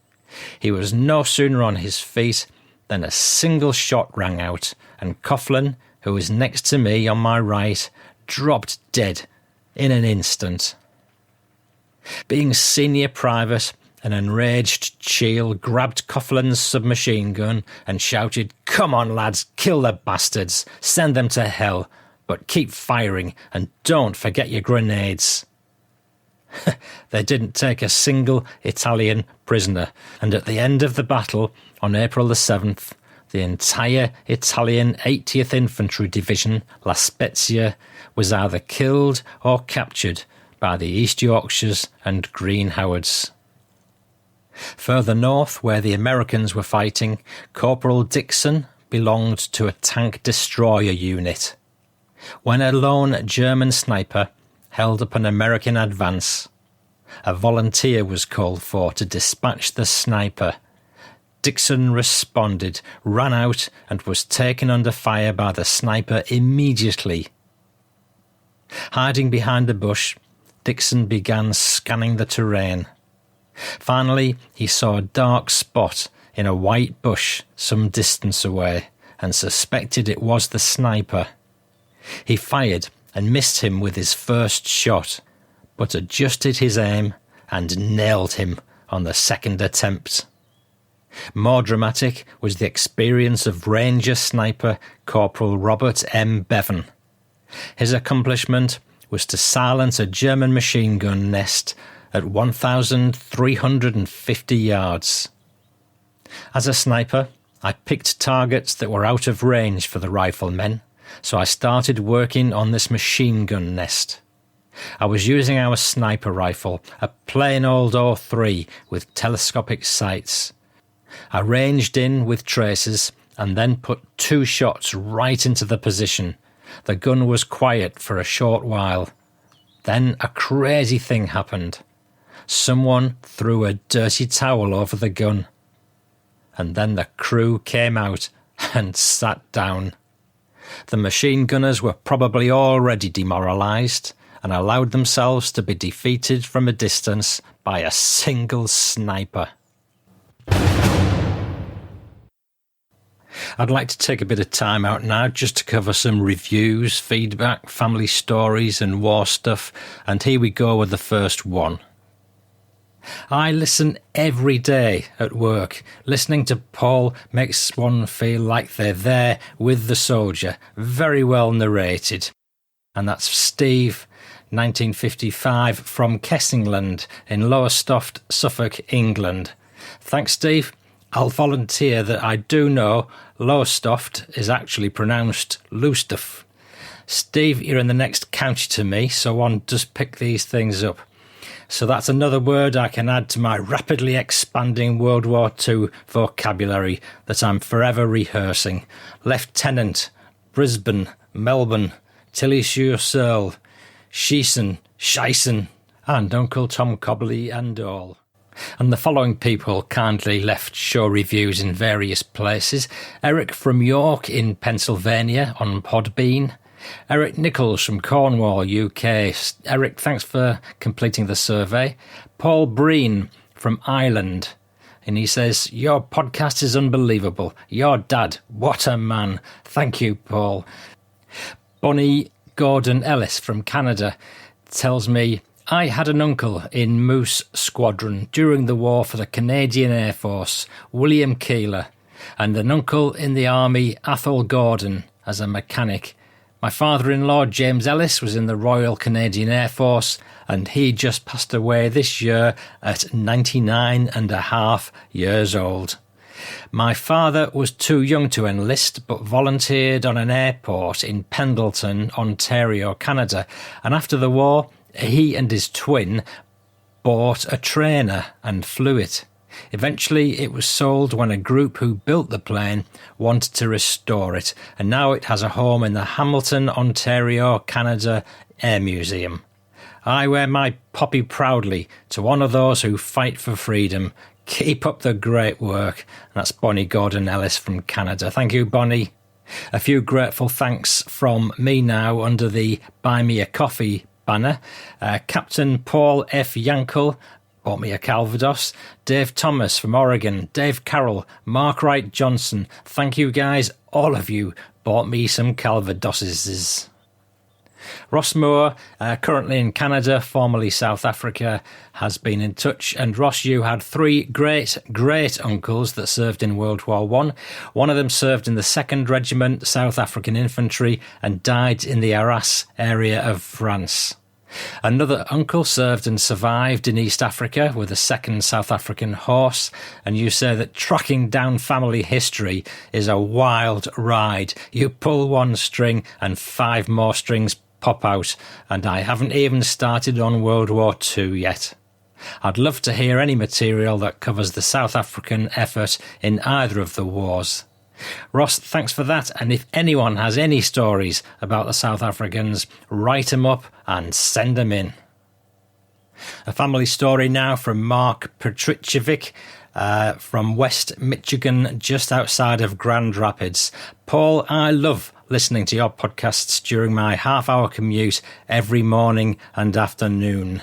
He was no sooner on his feet than a single shot rang out, and Coughlin, who was next to me on my right, dropped dead in an instant. Being senior private, an enraged Cheel grabbed Coughlin's submachine gun and shouted, "Come on, lads, kill the bastards, send them to hell, but keep firing and don't forget your grenades." They didn't take a single Italian prisoner, and at the end of the battle, on April the 7th, the entire Italian 80th Infantry Division, La Spezia, was either killed or captured by the East Yorkshires and Green Howards. Further north, where the Americans were fighting, Corporal Dixon belonged to a tank destroyer unit. When a lone German sniper held up an American advance, a volunteer was called for to dispatch the sniper. Dixon responded, ran out, and was taken under fire by the sniper immediately. Hiding behind a bush, Dixon began scanning the terrain. Finally, he saw a dark spot in a white bush some distance away and suspected it was the sniper. He fired and missed him with his first shot, but adjusted his aim and nailed him on the second attempt. More dramatic was the experience of Ranger sniper Corporal Robert M. Bevan. His accomplishment was to silence a German machine gun nest at 1,350 yards. As a sniper, I picked targets that were out of range for the riflemen, so I started working on this machine gun nest. I was using our sniper rifle, a plain old 03 with telescopic sights. I ranged in with traces and then put 2 shots right into the position. The gun was quiet for a short while. Then a crazy thing happened. Someone threw a dirty towel over the gun. And then the crew came out and sat down. The machine gunners were probably already demoralised and allowed themselves to be defeated from a distance by a single sniper. I'd like to take a bit of time out now just to cover some reviews, feedback, family stories and war stuff, and here we go with the first one. I listen every day at work. Listening to Paul makes one feel like they're there with the soldier. Very well narrated. And that's Steve, 1955, from Kessingland in Lowestoft, Suffolk, England. Thanks, Steve. I'll volunteer that I do know Lowestoft is actually pronounced Lowestoft. Steve, you're in the next county to me, so one does pick these things up. So that's another word I can add to my rapidly expanding World War II vocabulary that I'm forever rehearsing. Lieutenant, Brisbane, Melbourne, Tilly-sur-Seulles, Sheeson, Scheisse, and Uncle Tom Cobley and all. And the following people kindly left show reviews in various places. Eric from York in Pennsylvania on Podbean. Eric Nichols from Cornwall, UK. Eric, thanks for completing the survey. Paul Breen from Ireland. And he says, your podcast is unbelievable. Your dad, what a man. Thank you, Paul. Bonnie Gordon Ellis from Canada tells me, I had an uncle in Moose Squadron during the war for the Canadian Air Force, William Keeler, and an uncle in the Army, Athol Gordon, as a mechanic. My father-in-law, James Ellis, was in the Royal Canadian Air Force, and he just passed away this year at 99 and a half years old. My father was too young to enlist, but volunteered on an airport in Pendleton, Ontario, Canada, and after the war, he and his twin bought a trainer and flew it. Eventually it was sold when a group who built the plane wanted to restore it, and now it has a home in the Hamilton, Ontario, Canada Air Museum. I wear my poppy proudly to honour those who fight for freedom. Keep up the great work. That's Bonnie Gordon Ellis from Canada. Thank you, Bonnie. A few grateful thanks from me now under the Buy Me a Coffee banner. Captain Paul F. Yankel bought me a Calvados. Dave Thomas from Oregon. Dave Carroll. Mark Wright Johnson. Thank you guys. All of you bought me some Calvadoses. Ross Moore, currently in Canada, formerly South Africa, has been in touch. And Ross, you had three great uncles that served in World War I. One of them served in the 2nd Regiment, South African Infantry, and died in the Arras area of France. Another uncle served and survived in East Africa with the 2nd South African Horse, and you say that tracking down family history is a wild ride. You pull one string and 5 more strings pop out, and I haven't even started on World War II yet. I'd love to hear any material that covers the South African effort in either of the wars. Ross, thanks for that, and if anyone has any stories about the South Africans, write them up and send them in. A family story now from Mark Petricevic from West Michigan, just outside of Grand Rapids. Paul, I love listening to your podcasts during my half-hour commute every morning and afternoon.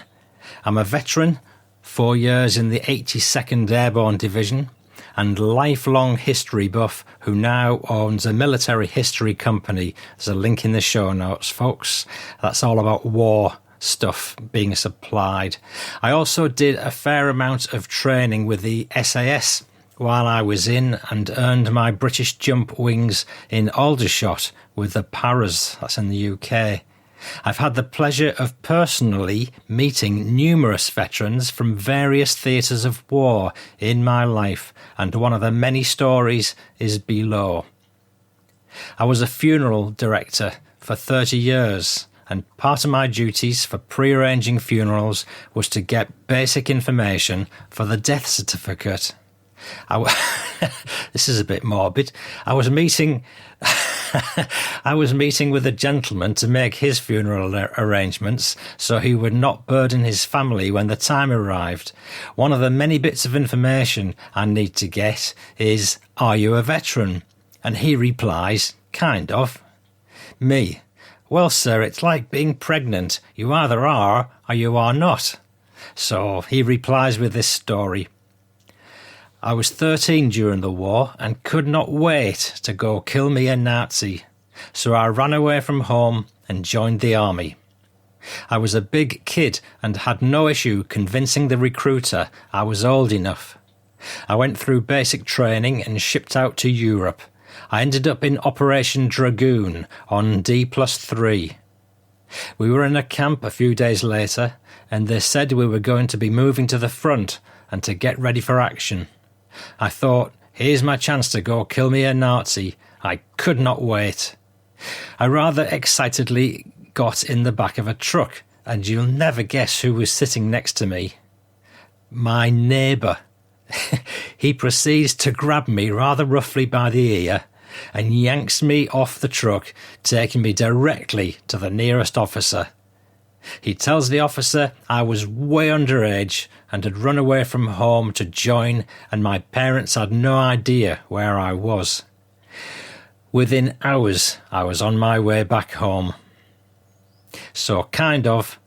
I'm a veteran, 4 years in the 82nd Airborne Division, and lifelong history buff who now owns a military history company. There's a link in the show notes, folks. That's all about war stuff being supplied. I also did a fair amount of training with the SAS while I was in, and earned my British jump wings in Aldershot with the Paras, that's in the UK. I've had the pleasure of personally meeting numerous veterans from various theatres of war in my life, and one of the many stories is below. I was a funeral director for 30 years, and part of my duties for pre-arranging funerals was to get basic information for the death certificate. This is a bit morbid. I was meeting with a gentleman to make his funeral arrangements so he would not burden his family when the time arrived. One of the many bits of information I need to get is, are you a veteran? And he replies, kind of. Me, well, sir, it's like being pregnant. You either are or you are not. So he replies with this story. I was 13 during the war and could not wait to go kill me a Nazi, so I ran away from home and joined the army. I was a big kid and had no issue convincing the recruiter I was old enough. I went through basic training and shipped out to Europe. I ended up in Operation Dragoon on D+3. We were in a camp a few days later, and they said we were going to be moving to the front and to get ready for action. I thought, here's my chance to go kill me a Nazi. I could not wait. I rather excitedly got in the back of a truck, and you'll never guess who was sitting next to me. My neighbour. He proceeds to grab me rather roughly by the ear and yanks me off the truck, taking me directly to the nearest officer. He tells the officer I was way underage and had run away from home to join, and my parents had no idea where I was. Within hours, I was on my way back home. So kind of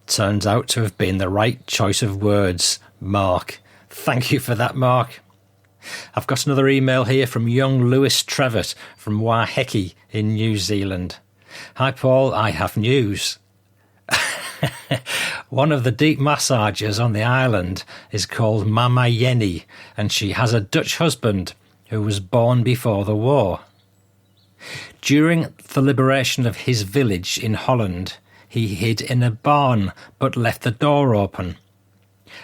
turns out to have been the right choice of words, Mark. Thank you for that, Mark. I've got another email here from young Lewis Trevitt from Waiheke in New Zealand. Hi Paul, I have news. One of the deep massagers on the island is called Mama Yenny, and she has a Dutch husband who was born before the war. During the liberation of his village in Holland, he hid in a barn but left the door open.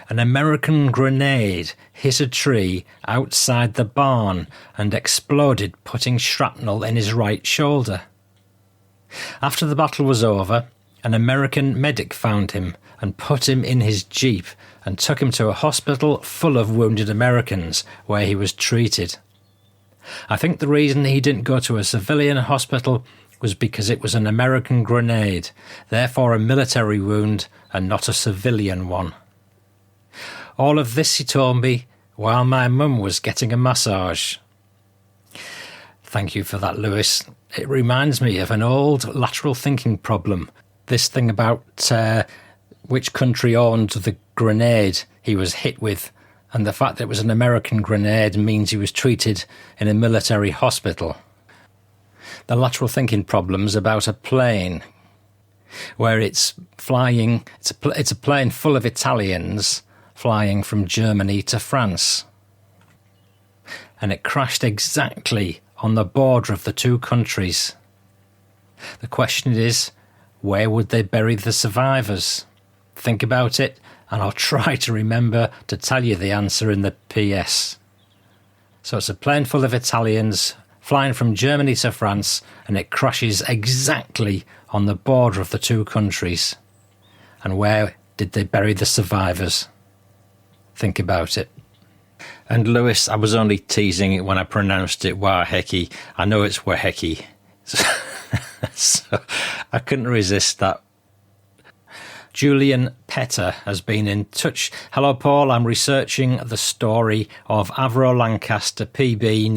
An American grenade hit a tree outside the barn and exploded, putting shrapnel in his right shoulder. After the battle was over, an American medic found him and put him in his jeep and took him to a hospital full of wounded Americans where he was treated. I think the reason he didn't go to a civilian hospital was because it was an American grenade, therefore a military wound and not a civilian one. All of this he told me while my mum was getting a massage. Thank you for that, Lewis. It reminds me of an old lateral thinking problem. This thing about which country owned the grenade he was hit with, and the fact that it was an American grenade means he was treated in a military hospital. The lateral thinking problem's about a plane where it's flying. It's a plane full of Italians flying from Germany to France, and it crashed exactly on the border of the two countries. The question is, where would they bury the survivors? Think about it, and I'll try to remember to tell you the answer in the PS. So it's a plane full of Italians flying from Germany to France, and it crashes exactly on the border of the two countries. And where did they bury the survivors? Think about it. And Lewis, I was only teasing it when I pronounced it Waiheke. I know it's Waiheke. So I couldn't resist that. Julian Petter has been in touch. Hello, Paul. I'm researching the story of Avro Lancaster PB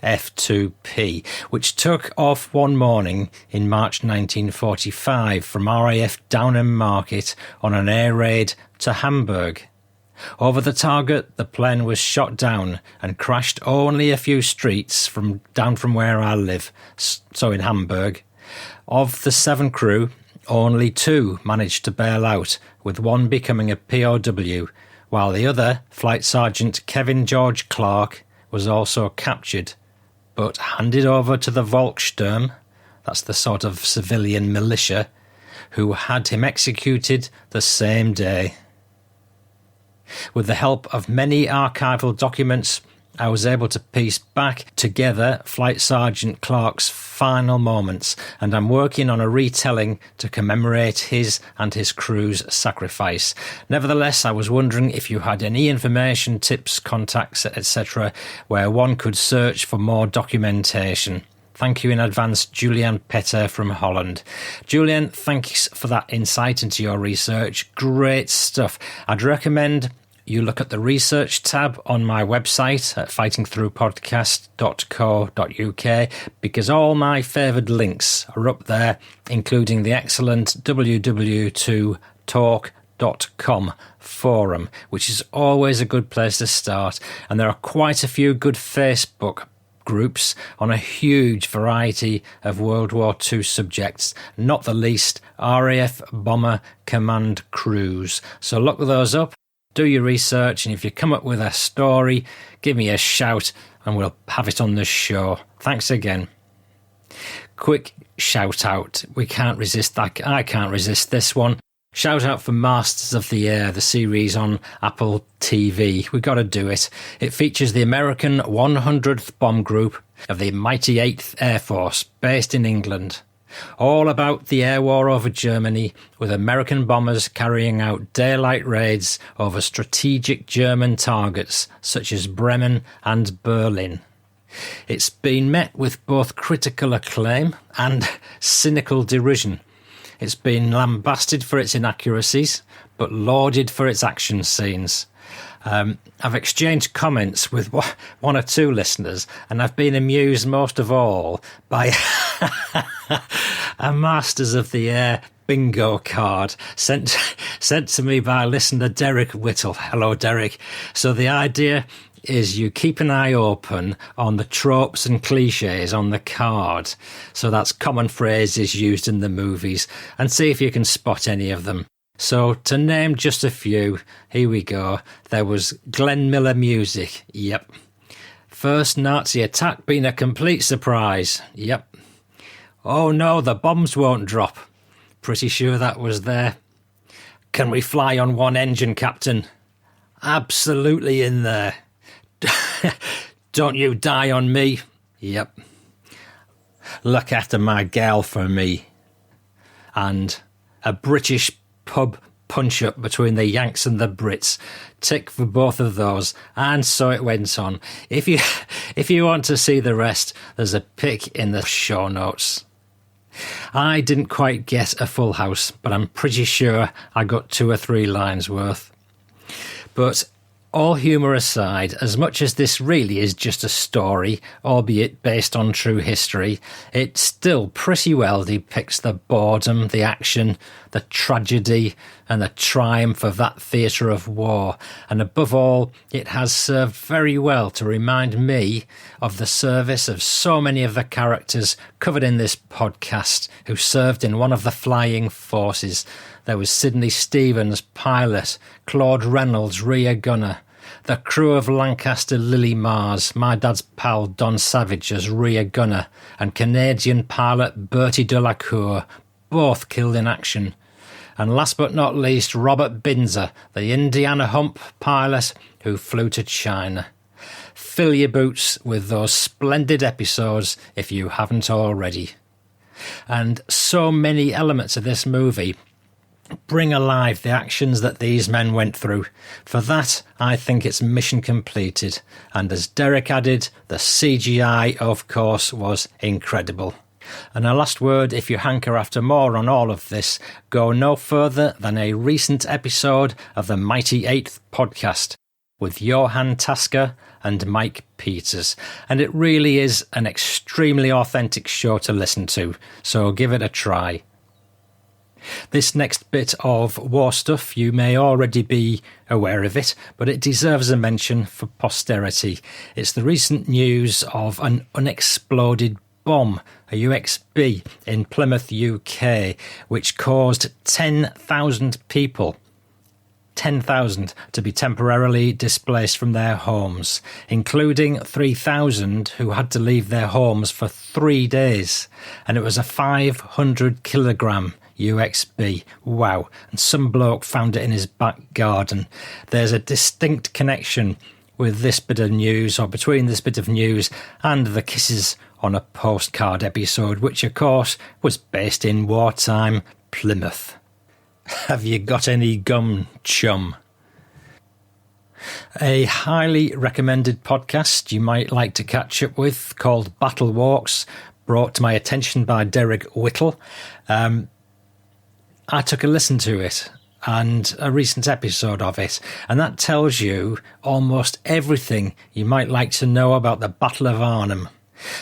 958F2P, which took off one morning in March 1945 from RAF Downham Market on an air raid to Hamburg. Over the target, the plane was shot down and crashed only a few streets down from where I live, so in Hamburg. Of the 7 crew, only 2 managed to bail out, with one becoming a POW, while the other, Flight Sergeant Kevin George Clark, was also captured, but handed over to the Volkssturm, that's the sort of civilian militia, who had him executed the same day. With the help of many archival documents, I was able to piece back together Flight Sergeant Clark's final moments, and I'm working on a retelling to commemorate his and his crew's sacrifice. Nevertheless, I was wondering if you had any information, tips, contacts, etc., where one could search for more documentation. Thank you in advance, Julian Petter from Holland. Julian, thanks for that insight into your research. Great stuff. I'd recommend you look at the research tab on my website at fightingthroughpodcast.co.uk, because all my favoured links are up there, including the excellent www.talk.com forum, which is always a good place to start. And there are quite a few good Facebook groups on a huge variety of World War II subjects, not the least RAF Bomber Command crews. So look those up, do your research, and if you come up with a story, give me a shout and we'll have it on the show. Thanks again. Quick shout out. We can't resist that. I can't resist this one. Shout out for Masters of the Air, the series on Apple TV. We got to do it. It features the American 100th Bomb Group of the mighty 8th Air Force, based in England. All about the air war over Germany, with American bombers carrying out daylight raids over strategic German targets such as Bremen and Berlin. It's been met with both critical acclaim and cynical derision, It's been lambasted for its inaccuracies, but lauded for its action scenes. I've exchanged comments with one or two listeners, and I've been amused most of all by a Masters of the Air bingo card sent to me by listener Derek Whittle. Hello, Derek. So the idea is you keep an eye open on the tropes and cliches on the card. So that's common phrases used in the movies, and see if you can spot any of them. So to name just a few, here we go. There was Glenn Miller music. Yep. First Nazi attack being a complete surprise. Yep. Oh no, the bombs won't drop. Pretty sure that was there. Can we fly on one engine, Captain? Absolutely in there. Don't you die on me. Yep. Look after my gal for me. And a British pub punch-up between the Yanks and the Brits. Tick for both of those. And so it went on. If you want to see the rest, there's a pic in the show notes. I didn't quite get a full house, but I'm pretty sure I got 2 or 3 lines worth. But all humour aside, as much as this really is just a story, albeit based on true history, it still pretty well depicts the boredom, the action, the tragedy and the triumph of that theatre of war. And above all, it has served very well to remind me of the service of so many of the characters covered in this podcast who served in one of the flying forces. There was Sidney Stevens, pilot, Claude Reynolds, rear gunner, the crew of Lancaster Lily Mars, my dad's pal Don Savage as rear gunner, and Canadian pilot Bertie Delacour, both killed in action. And last but not least, Robert Binzer, the Indiana Hump pilot who flew to China. Fill your boots with those splendid episodes if you haven't already. And so many elements of this movie bring alive the actions that these men went through. For that, I think it's mission completed. And as Derek added, the CGI, of course, was incredible. And a last word, if you hanker after more on all of this, go no further than a recent episode of the Mighty Eighth podcast with Johan Tasker and Mike Peters. And it really is an extremely authentic show to listen to, so give it a try. This next bit of war stuff, you may already be aware of it, but it deserves a mention for posterity. It's the recent news of an unexploded bomb, a UXB, in Plymouth, UK, which caused 10,000 people, 10,000, to be temporarily displaced from their homes, including 3,000 who had to leave their homes for 3 days. And it was a 500-kilogram UXB. Wow. And some bloke found it in his back garden. There's a distinct connection with this bit of news, or between this bit of news and the Kisses on a Postcard episode, which of course was based in wartime Plymouth. Have you got any gum, chum? A highly recommended podcast you might like to catch up with called Battle Walks, brought to my attention by Derek Whittle. I took a listen to it and a recent episode of it, and that tells you almost everything you might like to know about the Battle of Arnhem.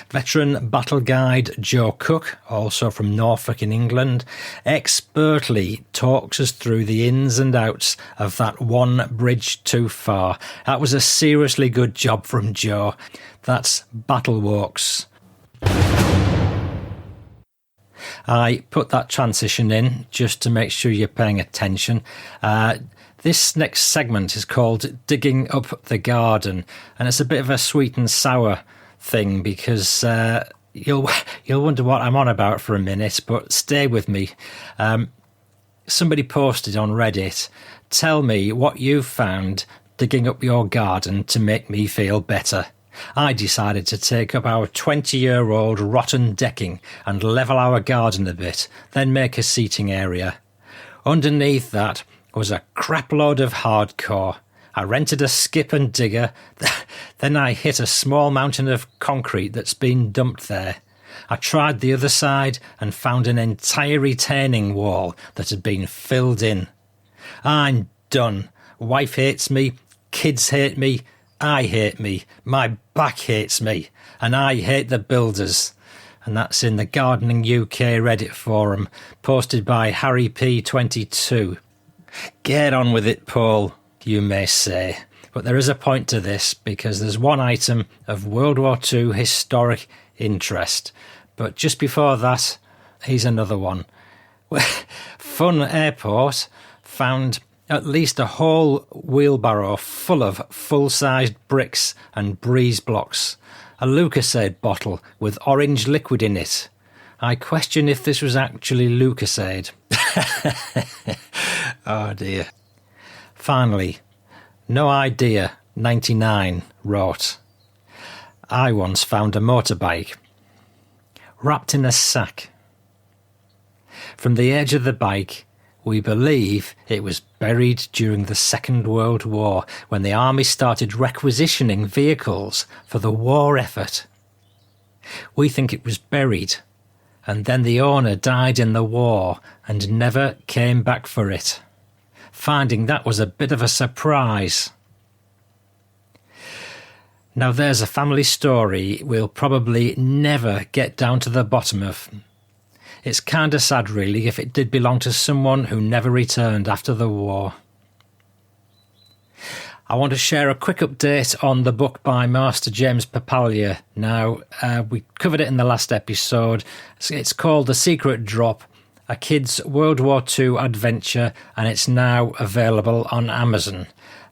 Veteran battle guide Joe Cook, also from Norfolk in England, expertly talks us through the ins and outs of that one bridge too far. That was a seriously good job from Joe. That's Battle Walks. I put that transition in just to make sure you're paying attention. This next segment is called Digging Up the Garden, and it's a bit of a sweet and sour thing because you'll wonder what I'm on about for a minute, but stay with me. Somebody posted on Reddit, tell me what you've found digging up your garden to make me feel better. I decided to take up our 20-year-old rotten decking and level our garden a bit, then make a seating area. Underneath that was a crap load of hardcore. I rented a skip and digger, then I hit a small mountain of concrete that's been dumped there. I tried the other side and found an entire retaining wall that had been filled in. I'm done. Wife hates me, kids hate me, I hate me, my back hates me, and I hate the builders. And that's in the Gardening UK Reddit forum, posted by Harry P22. Get on with it, Paul, you may say. But there is a point to this, because there's one item of World War II historic interest. But just before that, here's another one. Fun Airport found at least a whole wheelbarrow full of full-sized bricks and breeze blocks. A Lucasade bottle with orange liquid in it. I question if this was actually Lucasade. Oh dear. Finally, No Idea 99 wrote, I once found a motorbike wrapped in a sack. From the edge of the bike, we believe it was buried during the Second World War when the army started requisitioning vehicles for the war effort. We think it was buried, and then the owner died in the war and never came back for it, finding that was a bit of a surprise. Now there's a family story we'll probably never get down to the bottom of. It's kinda sad really if it did belong to someone who never returned after the war. I want to share a quick update on the book by Master James Papaglia. Now, we covered it in the last episode. It's called The Secret Drop, a kid's World War II adventure, and it's now available on Amazon.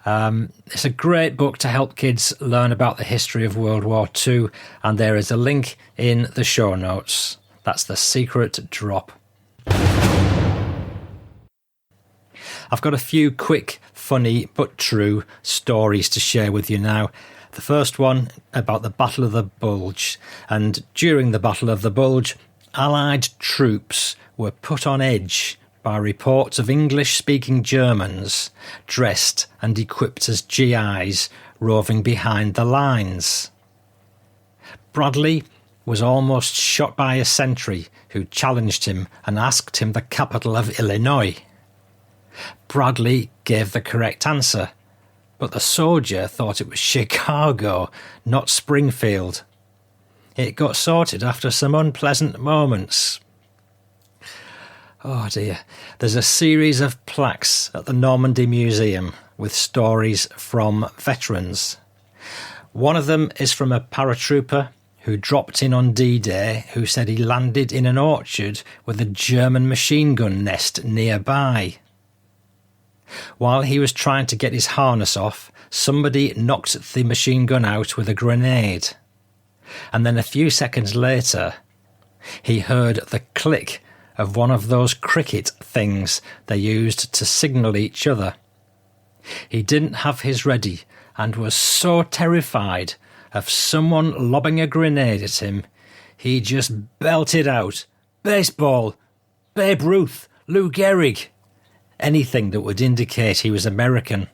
It's a great book to help kids learn about the history of World War II, and there is a link in the show notes. That's The Secret Drop. I've got a few quick, funny but true stories to share with you now. The first one about the Battle of the Bulge. And during the Battle of the Bulge, Allied troops were put on edge by reports of English-speaking Germans dressed and equipped as GIs roving behind the lines. Bradley was almost shot by a sentry who challenged him and asked him the capital of Illinois. Bradley gave the correct answer, but the soldier thought it was Chicago, not Springfield. It got sorted after some unpleasant moments. Oh dear. There's a series of plaques at the Normandy Museum with stories from veterans. One of them is from a paratrooper who dropped in on D-Day, who said he landed in an orchard with a German machine gun nest nearby. While he was trying to get his harness off, somebody knocked the machine gun out with a grenade. And then a few seconds later, he heard the click of one of those cricket things they used to signal each other. He didn't have his ready and was so terrified of someone lobbing a grenade at him, he just belted out, "Baseball! Babe Ruth! Lou Gehrig!" Anything that would indicate he was American.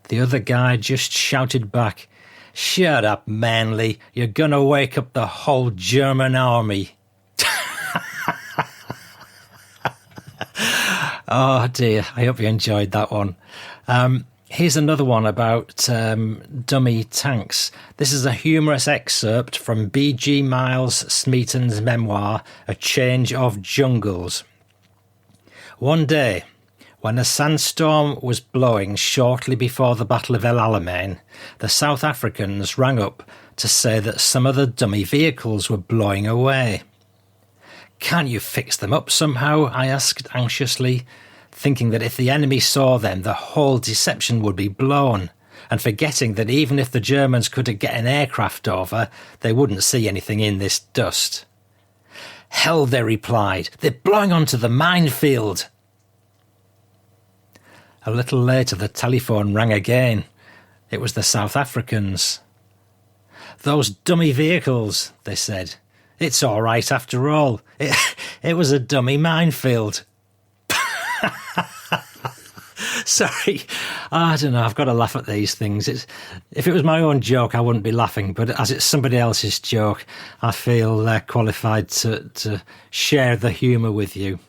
The other guy just shouted back, "Shut up, Manley, you're gonna wake up the whole German army." Oh dear, I hope you enjoyed that one. Here's another one about dummy tanks. This is a humorous excerpt from B.G. Miles Smeaton's memoir, A Change of Jungles. One day, when a sandstorm was blowing shortly before the Battle of El Alamein, the South Africans rang up to say that some of the dummy vehicles were blowing away. "Can't you fix them up somehow?" I asked anxiously, thinking that if the enemy saw them, the whole deception would be blown, and forgetting that even if the Germans could get an aircraft over, they wouldn't see anything in this dust. "Hell," they replied, "they're blowing onto the minefield." A little later the telephone rang again. It was the South Africans. "Those dummy vehicles," they said. "It's all right after all. It was a dummy minefield." Sorry, I don't know. I've got to laugh at these things. If it was my own joke, I wouldn't be laughing. But as it's somebody else's joke, I feel qualified to share the humour with you.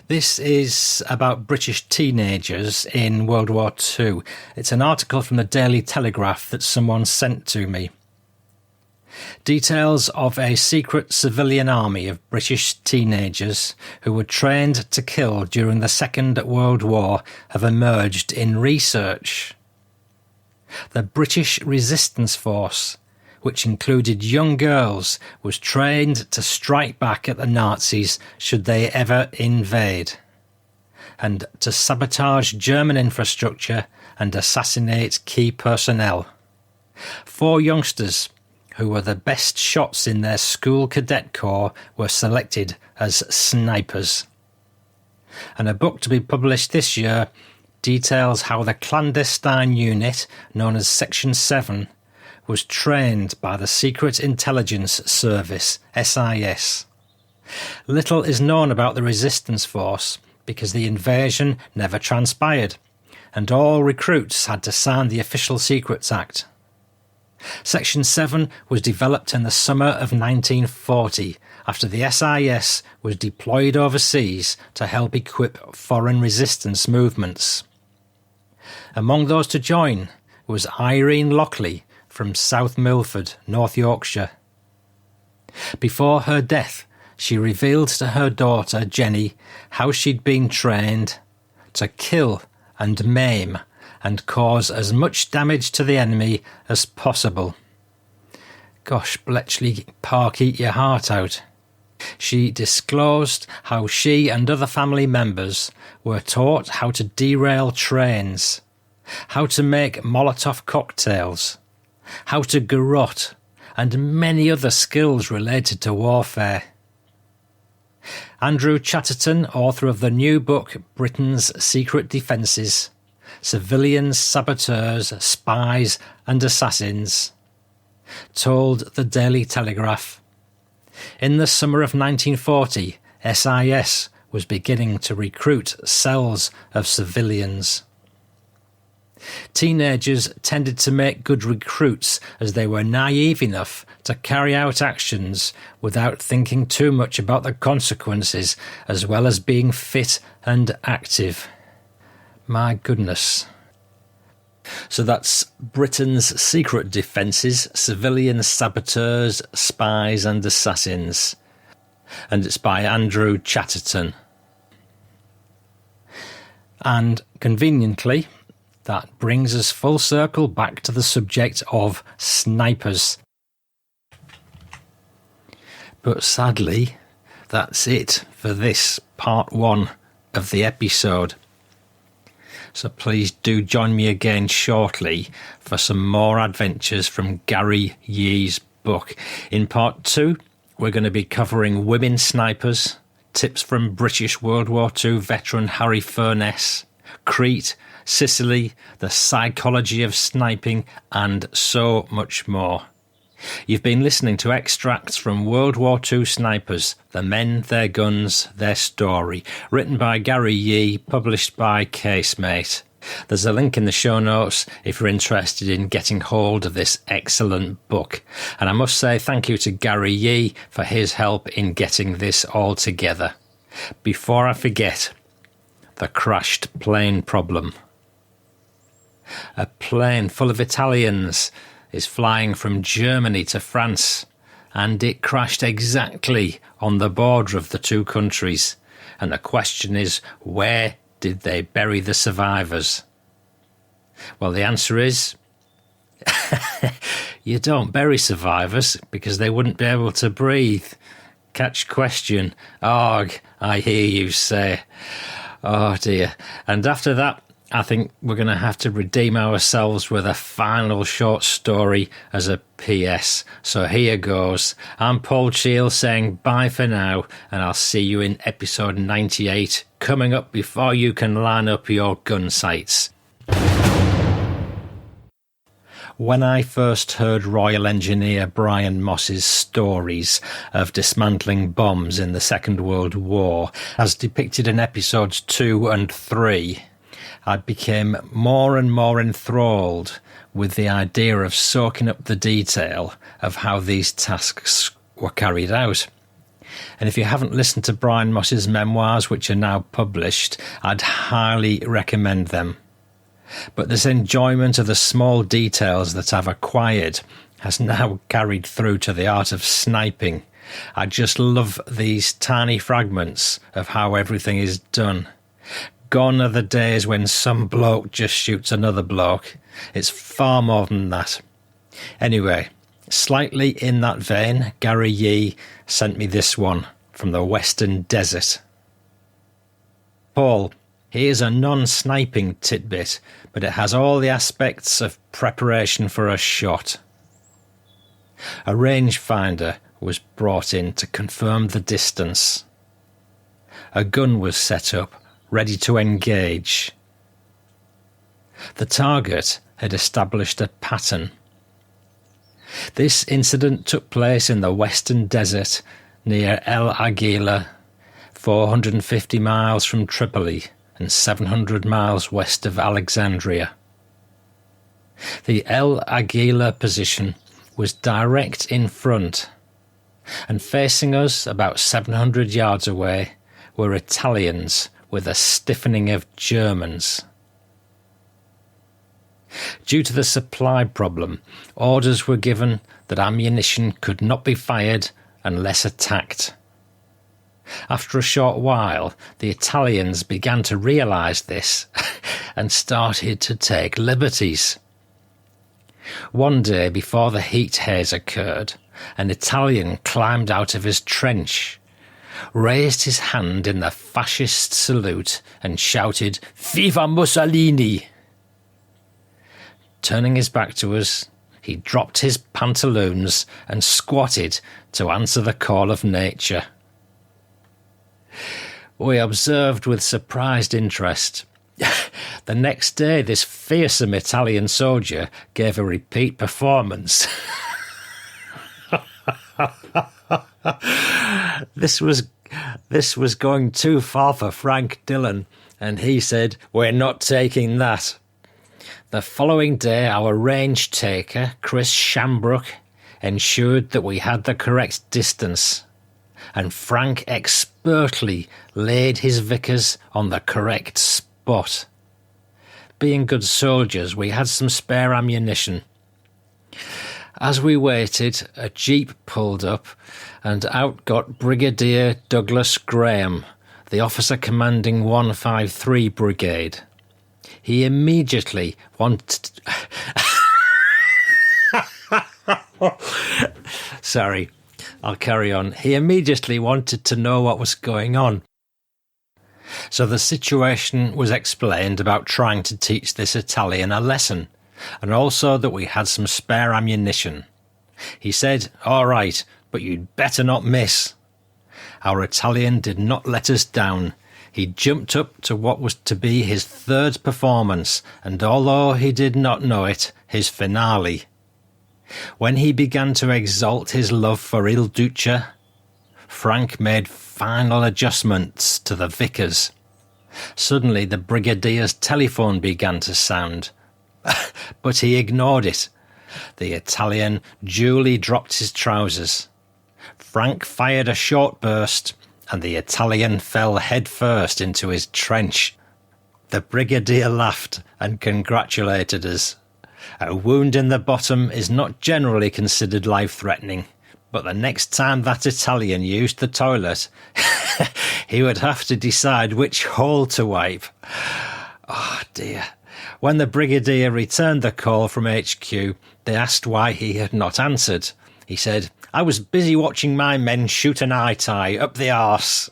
This is about British teenagers in World War II. It's an article from the Daily Telegraph that someone sent to me. Details of a secret civilian army of British teenagers who were trained to kill during the Second World War have emerged in research. The British Resistance Force, which included young girls, was trained to strike back at the Nazis should they ever invade, and to sabotage German infrastructure and assassinate key personnel. 4 youngsters, who were the best shots in their school cadet corps, were selected as snipers. And a book to be published this year details how the clandestine unit known as Section 7 was trained by the Secret Intelligence Service, SIS. Little is known about the resistance force because the invasion never transpired, and all recruits had to sign the Official Secrets Act. Section 7 was developed in the summer of 1940 after the SIS was deployed overseas to help equip foreign resistance movements. Among those to join was Irene Lockley from South Milford, North Yorkshire. Before her death, she revealed to her daughter Jenny how she'd been trained to kill and maim and cause as much damage to the enemy as possible. Gosh, Bletchley Park, eat your heart out. She disclosed how she and other family members were taught how to derail trains, how to make Molotov cocktails, how to garrote, and many other skills related to warfare. Andrew Chatterton, author of the new book Britain's Secret Defences, Civilians, Saboteurs, Spies and Assassins, told the Daily Telegraph, in the summer of 1940, SIS was beginning to recruit cells of civilians. Teenagers tended to make good recruits as they were naive enough to carry out actions without thinking too much about the consequences, as well as being fit and active. My goodness. So that's Britain's Secret Defences, Civilian Saboteurs, Spies and Assassins. And it's by Andrew Chatterton. And conveniently, that brings us full circle back to the subject of snipers. But sadly, that's it for this part 1 of the episode. So please do join me again shortly for some more adventures from Gary Yee's book. In part 2, we're going to be covering women snipers, tips from British World War II veteran Harry Furness, Crete, Sicily, the psychology of sniping, and so much more. You've been listening to extracts from World War II Snipers, The Men, Their Guns, Their Story, written by Gary Yee, published by Casemate. There's a link in the show notes if you're interested in getting hold of this excellent book. And I must say thank you to Gary Yee for his help in getting this all together. Before I forget, the crashed plane problem. A plane full of Italians is flying from Germany to France, and it crashed exactly on the border of the two countries. And the question is, where did they bury the survivors? Well, the answer is, you don't bury survivors because they wouldn't be able to breathe. Catch question. Arg, I hear you say. Oh dear. And after that, I think we're going to have to redeem ourselves with a final short story as a PS. So here goes. I'm Paul Cheall saying bye for now, and I'll see you in episode 98, coming up before you can line up your gun sights. When I first heard Royal Engineer Brian Moss's stories of dismantling bombs in the Second World War, as depicted in episodes 2 and 3, I became more and more enthralled with the idea of soaking up the detail of how these tasks were carried out. And if you haven't listened to Brian Moss's memoirs, which are now published, I'd highly recommend them. But this enjoyment of the small details that I've acquired has now carried through to the art of sniping. I just love these tiny fragments of how everything is done. Gone are the days when some bloke just shoots another bloke. It's far more than that. Anyway, slightly in that vein, Gary Yee sent me this one from the Western Desert. Paul, here's a non-sniping tidbit, but it has all the aspects of preparation for a shot. A rangefinder was brought in to confirm the distance. A gun was set up, ready to engage. The target had established a pattern. This incident took place in the Western Desert near El Aguila, 450 miles from Tripoli and 700 miles west of Alexandria. The El Aguila position was direct in front, and facing us about 700 yards away were Italians with a stiffening of Germans. Due to the supply problem, orders were given that ammunition could not be fired unless attacked. After a short while, the Italians began to realise this and started to take liberties. One day before the heat haze occurred, an Italian climbed out of his trench, raised his hand in the fascist salute and shouted, "Viva Mussolini!" Turning his back to us, he dropped his pantaloons and squatted to answer the call of nature. We observed with surprised interest. The next day, this fearsome Italian soldier gave a repeat performance. This was going too far for Frank Dillon, and he said, "We're not taking that." The following day, our range taker, Chris Shambrook, ensured that we had the correct distance, and Frank expertly laid his Vickers on the correct spot. Being good soldiers, we had some spare ammunition. As we waited, a jeep pulled up, and out got Brigadier Douglas Graham, the officer commanding 153 Brigade. He immediately wanted... Sorry, I'll carry on. He immediately wanted to know what was going on. So the situation was explained about trying to teach this Italian a lesson, and also that we had some spare ammunition. He said, "All right, but you'd better not miss." Our Italian did not let us down. He jumped up to what was to be his third performance, and although he did not know it, his finale. When he began to exalt his love for Il Duce, Frank made final adjustments to the Vickers. Suddenly the Brigadier's telephone began to sound, but he ignored it. The Italian duly dropped his trousers. Frank fired a short burst, and the Italian fell headfirst into his trench. The Brigadier laughed and congratulated us. A wound in the bottom is not generally considered life-threatening, but the next time that Italian used the toilet, he would have to decide which hole to wipe. Oh dear. When the Brigadier returned the call from HQ, they asked why he had not answered. He said, "I was busy watching my men shoot an eye tie up the arse."